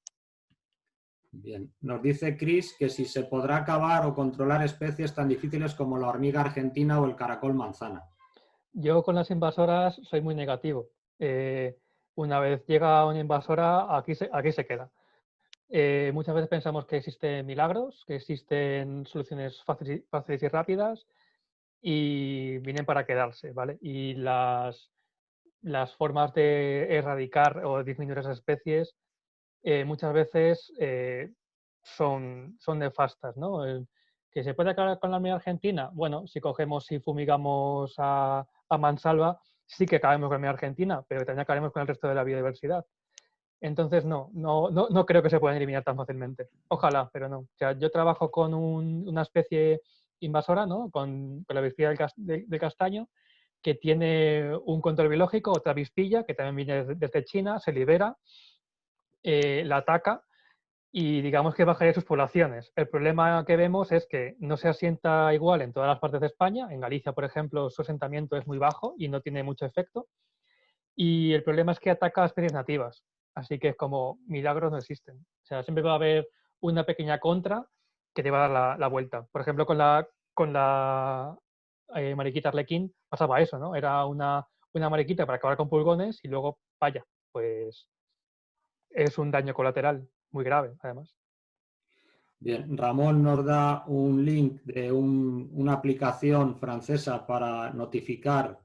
Bien, nos dice Chris que si se podrá acabar o controlar especies tan difíciles como la hormiga argentina o el caracol manzana. Yo con las invasoras soy muy negativo. Una vez llega una invasora, aquí se queda. Muchas veces pensamos que existen milagros, que existen soluciones fáciles y rápidas y vienen para quedarse, ¿vale? Y las formas de erradicar o disminuir esas especies muchas veces son nefastas, ¿no? ¿Que se puede acabar con la hormiga argentina? Bueno, si cogemos y fumigamos a mansalva, sí que acabemos con la hormiga argentina, pero también acabaremos con el resto de la biodiversidad. Entonces, no creo que se puedan eliminar tan fácilmente. Ojalá, pero no. O sea, yo trabajo con una especie invasora, ¿no? Con la avispilla del castaño, que tiene un control biológico, otra avispilla, que también viene desde China, se libera, la ataca y digamos que bajaría sus poblaciones. El problema que vemos es que no se asienta igual en todas las partes de España. En Galicia, por ejemplo, su asentamiento es muy bajo y no tiene mucho efecto. Y el problema es que ataca a especies nativas. Así que es como milagros no existen. O sea, siempre va a haber una pequeña contra que te va a dar la vuelta. Por ejemplo, con la mariquita arlequín pasaba eso, ¿no? Era una mariquita para acabar con pulgones y luego, vaya, pues es un daño colateral muy grave, además. Bien, Ramón nos da un link de una aplicación francesa para notificar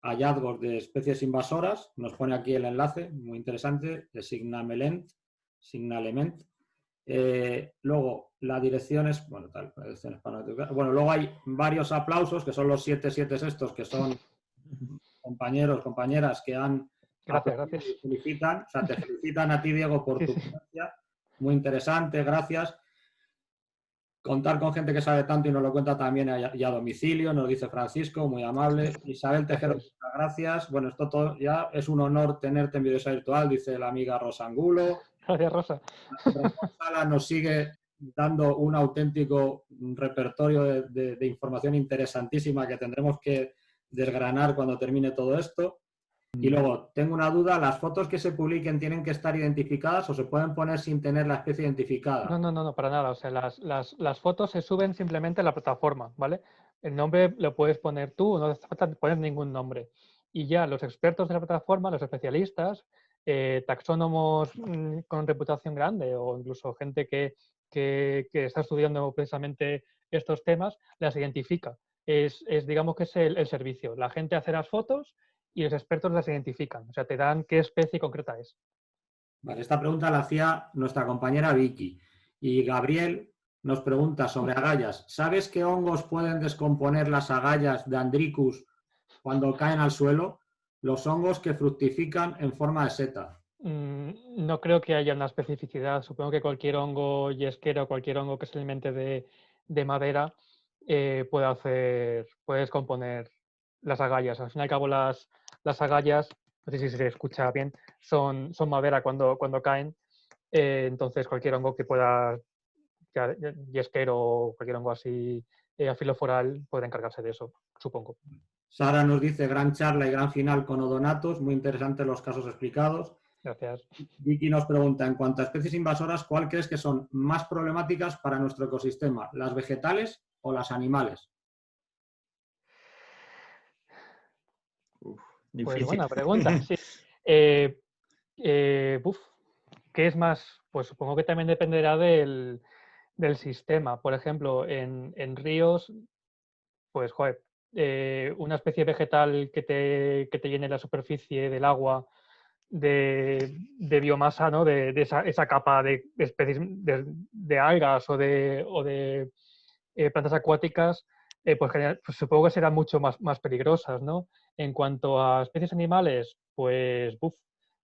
hallazgos de especies invasoras. Nos pone aquí el enlace, muy interesante, de Signalement. Luego, la dirección es, bueno, bueno, luego hay varios aplausos, que son los 7 estos, que son compañeros, compañeras que han Gracias. y felicitan. O sea, te felicitan a ti, Diego, por Sí, tu sí. ponencia. Muy interesante, gracias. Contar con gente que sabe tanto y nos lo cuenta también y a domicilio, nos dice Francisco, muy amable. Isabel Tejero, Gracias. gracias. Bueno, esto todo ya es un honor tenerte en Biodiversidad Virtual, dice la amiga Rosa Angulo. Gracias, Rosa. Ramón Sala nos sigue dando un auténtico repertorio de información interesantísima que tendremos que desgranar cuando termine todo esto. Y luego, tengo una duda, ¿las fotos que se publiquen tienen que estar identificadas o se pueden poner sin tener la especie identificada? No, para nada. O sea, las fotos se suben simplemente a la plataforma, ¿vale? El nombre lo puedes poner tú, no hace falta poner ningún nombre. Y ya los expertos de la plataforma, los especialistas, taxónomos con reputación grande o incluso gente que está estudiando precisamente estos temas, las identifica. Digamos que es el servicio. La gente hace las fotos y los expertos las identifican. O sea, te dan qué especie concreta es. Vale, esta pregunta la hacía nuestra compañera Vicky. Y Gabriel nos pregunta sobre agallas. ¿Sabes qué hongos pueden descomponer las agallas de Andricus cuando caen al suelo? Los hongos que fructifican en forma de seta. No creo que haya una especificidad. Supongo que cualquier hongo yesquero, cualquier hongo que se alimente de madera, puede descomponer las agallas. Al fin y al cabo, las agallas, no sé si se escucha bien, son madera cuando caen. Entonces, cualquier hongo que pueda, yesquero o cualquier hongo así afiloforal, puede encargarse de eso, supongo. Sara nos dice gran charla y gran final con odonatos. Muy interesantes los casos explicados. Gracias. Vicky nos pregunta, en cuanto a especies invasoras, ¿cuál crees que son más problemáticas para nuestro ecosistema? ¿Las vegetales o las animales? Pues Difícil. buena pregunta, sí. ¿Qué es más? Pues supongo que también dependerá del sistema. Por ejemplo, en ríos, pues, joder, una especie vegetal que te llene la superficie del agua de biomasa, ¿no? De esa capa de especies de algas o de plantas acuáticas, pues supongo que serán mucho más peligrosas, ¿no? En cuanto a especies animales, pues,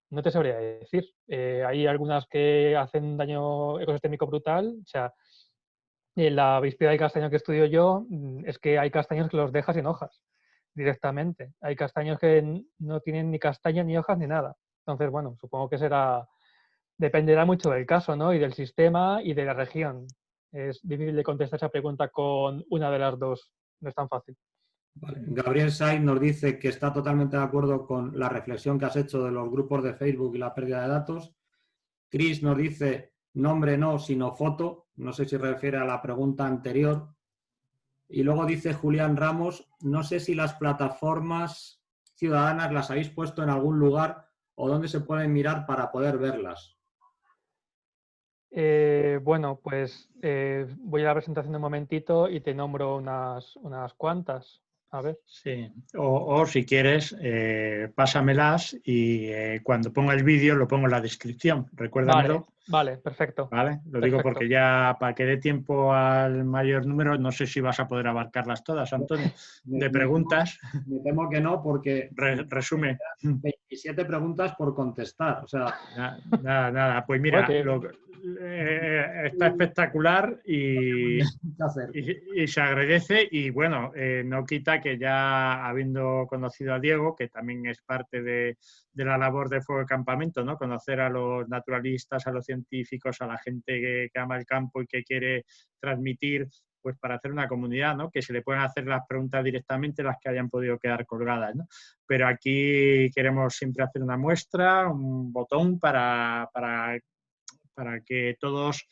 no te sabría decir. Hay algunas que hacen un daño ecosistémico brutal. O sea, la avispilla del castaño que estudio yo, es que hay castaños que los dejas sin hojas. directamente. Hay castaños que no tienen ni castañas, ni hojas, ni nada. Entonces, bueno, supongo que dependerá mucho del caso, ¿no? Y del sistema y de la región. Es difícil de contestar esa pregunta con una de las dos. No es tan fácil. Vale. Gabriel Sainz nos dice que está totalmente de acuerdo con la reflexión que has hecho de los grupos de Facebook y la pérdida de datos. Chris nos dice nombre no, sino foto. No sé si refiere a la pregunta anterior. Y luego dice Julián Ramos, no sé si las plataformas ciudadanas las habéis puesto en algún lugar o dónde se pueden mirar para poder verlas. Bueno, pues voy a la presentación un momentito y te nombro unas cuantas. A ver. Sí, o si quieres, pásamelas y cuando ponga el vídeo lo pongo en la descripción. Recuérdamelo. Vale, perfecto. ¿Vale? Lo digo Perfecto. porque ya para que dé tiempo al mayor número, no sé si vas a poder abarcarlas todas, Antonio, de preguntas. Me temo que no, porque Resume. 27 preguntas por contestar. O sea, Nada. Pues mira, está espectacular y se agradece. Y bueno, no quita que ya habiendo conocido a Diego, que también es parte de la labor de Fuego de Campamento, ¿no? Conocer a los naturalistas, a los científicos, a la gente que ama el campo y que quiere transmitir, pues para hacer una comunidad, ¿no? Que se le pueden hacer las preguntas directamente, las que hayan podido quedar colgadas, ¿no? Pero aquí queremos siempre hacer una muestra, un botón para que todos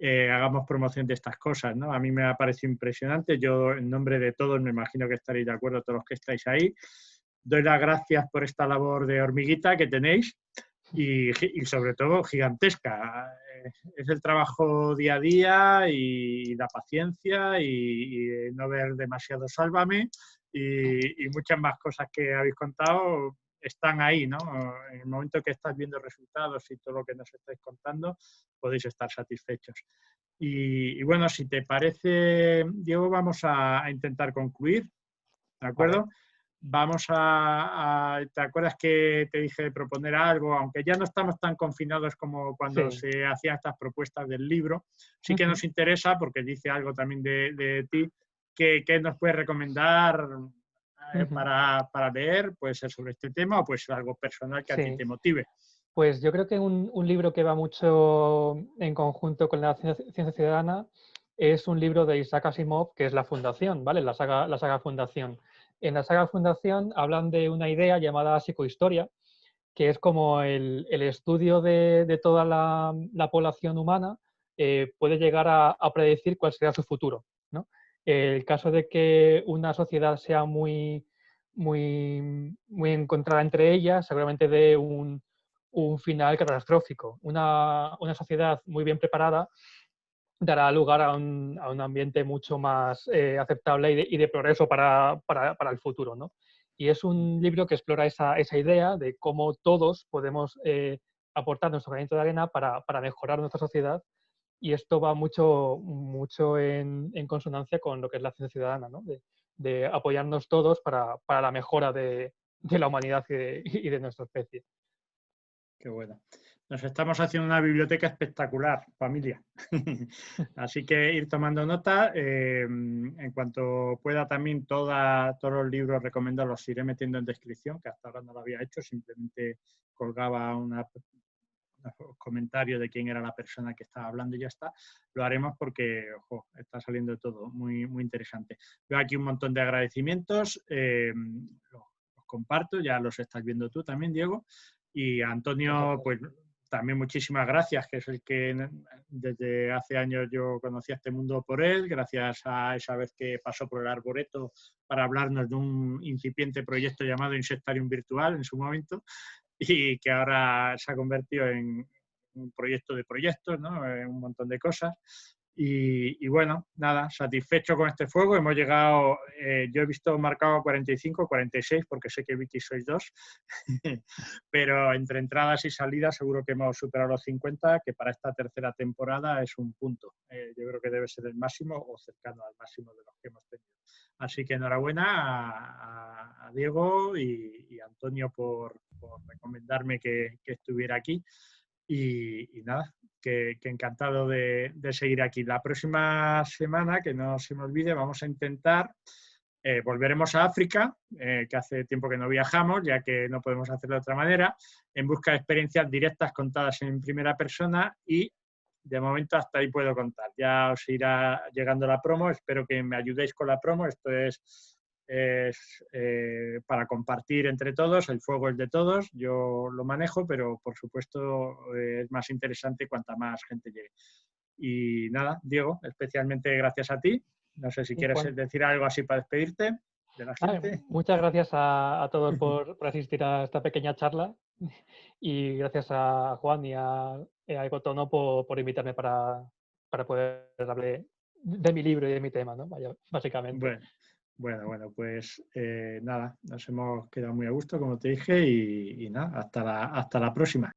hagamos promoción de estas cosas, ¿no? A mí me ha parecido impresionante. Yo, en nombre de todos, me imagino que estaréis de acuerdo todos los que estáis ahí. Doy las gracias por esta labor de hormiguita que tenéis y sobre todo gigantesca. Es el trabajo día a día y la paciencia y no ver demasiado Sálvame y muchas más cosas que habéis contado están ahí, ¿no? En el momento que estás viendo resultados y todo lo que nos estáis contando, podéis estar satisfechos. Y bueno, si te parece, Diego, vamos a intentar concluir, ¿de acuerdo? Vale. Vamos ¿te acuerdas que te dije de proponer algo? Aunque ya no estamos tan confinados como cuando se hacían estas propuestas del libro, sí que nos interesa, porque dice algo también de ti, que nos puedes recomendar para leer, puede ser sobre este tema o puede ser algo personal que a ti te motive. Pues yo creo que un libro que va mucho en conjunto con la ciencia ciudadana es un libro de Isaac Asimov, que es La Fundación, ¿vale? La saga Fundación. En la saga Fundación hablan de una idea llamada psicohistoria, que es como el estudio de toda la población humana puede llegar a predecir cuál será su futuro, ¿no? El caso de que una sociedad sea muy encontrada entre ellas, seguramente de un final catastrófico. Una sociedad muy bien preparada dará lugar a un ambiente mucho más aceptable y de progreso para el futuro, ¿no? Y es un libro que explora esa idea de cómo todos podemos aportar nuestro granito de arena para mejorar nuestra sociedad, y esto va mucho en consonancia con lo que es la ciencia ciudadana, ¿no? De apoyarnos todos para la mejora de la humanidad y de nuestra especie. Qué bueno. Nos estamos haciendo una biblioteca espectacular, familia. Así que ir tomando nota. En cuanto pueda también todos los libros recomendados los iré metiendo en descripción, que hasta ahora no lo había hecho, simplemente colgaba un comentario de quién era la persona que estaba hablando y ya está. Lo haremos porque, ojo, está saliendo todo muy, muy interesante. Veo aquí un montón de agradecimientos. Los comparto, ya los estás viendo tú también, Diego. Y a Antonio, pues también muchísimas gracias, que es el que desde hace años yo conocí a este mundo por él, gracias a esa vez que pasó por el Arboreto para hablarnos de un incipiente proyecto llamado Insectarium Virtual en su momento, y que ahora se ha convertido en un proyecto de proyectos, ¿no? Un montón de cosas. Y bueno, nada, satisfecho con este fuego. Hemos llegado, yo he visto marcado 45, 46, porque sé que Vicky sois 2, pero entre entradas y salidas seguro que hemos superado los 50, que para esta tercera temporada es un punto. Yo creo que debe ser el máximo o cercano al máximo de los que hemos tenido. Así que enhorabuena a Diego y a Antonio por recomendarme que estuviera aquí. Y nada, que encantado de seguir aquí. La próxima semana, que no se me olvide, vamos a intentar volveremos a África, que hace tiempo que no viajamos, ya que no podemos hacerlo de otra manera, en busca de experiencias directas contadas en primera persona y de momento hasta ahí puedo contar. Ya os irá llegando la promo, espero que me ayudéis con la promo. Esto es para compartir entre todos, el fuego es de todos, yo lo manejo, pero por supuesto es más interesante cuanta más gente llegue. Y nada, Diego, especialmente gracias a ti. No sé si quieres decir algo así para despedirte de la gente. Muchas gracias a todos por asistir a esta pequeña charla y gracias a Juan y a Ecotono por invitarme para poder hablar de mi libro y de mi tema, ¿no? Vaya, básicamente. Bueno, pues nada, nos hemos quedado muy a gusto, como te dije, y nada, hasta la próxima.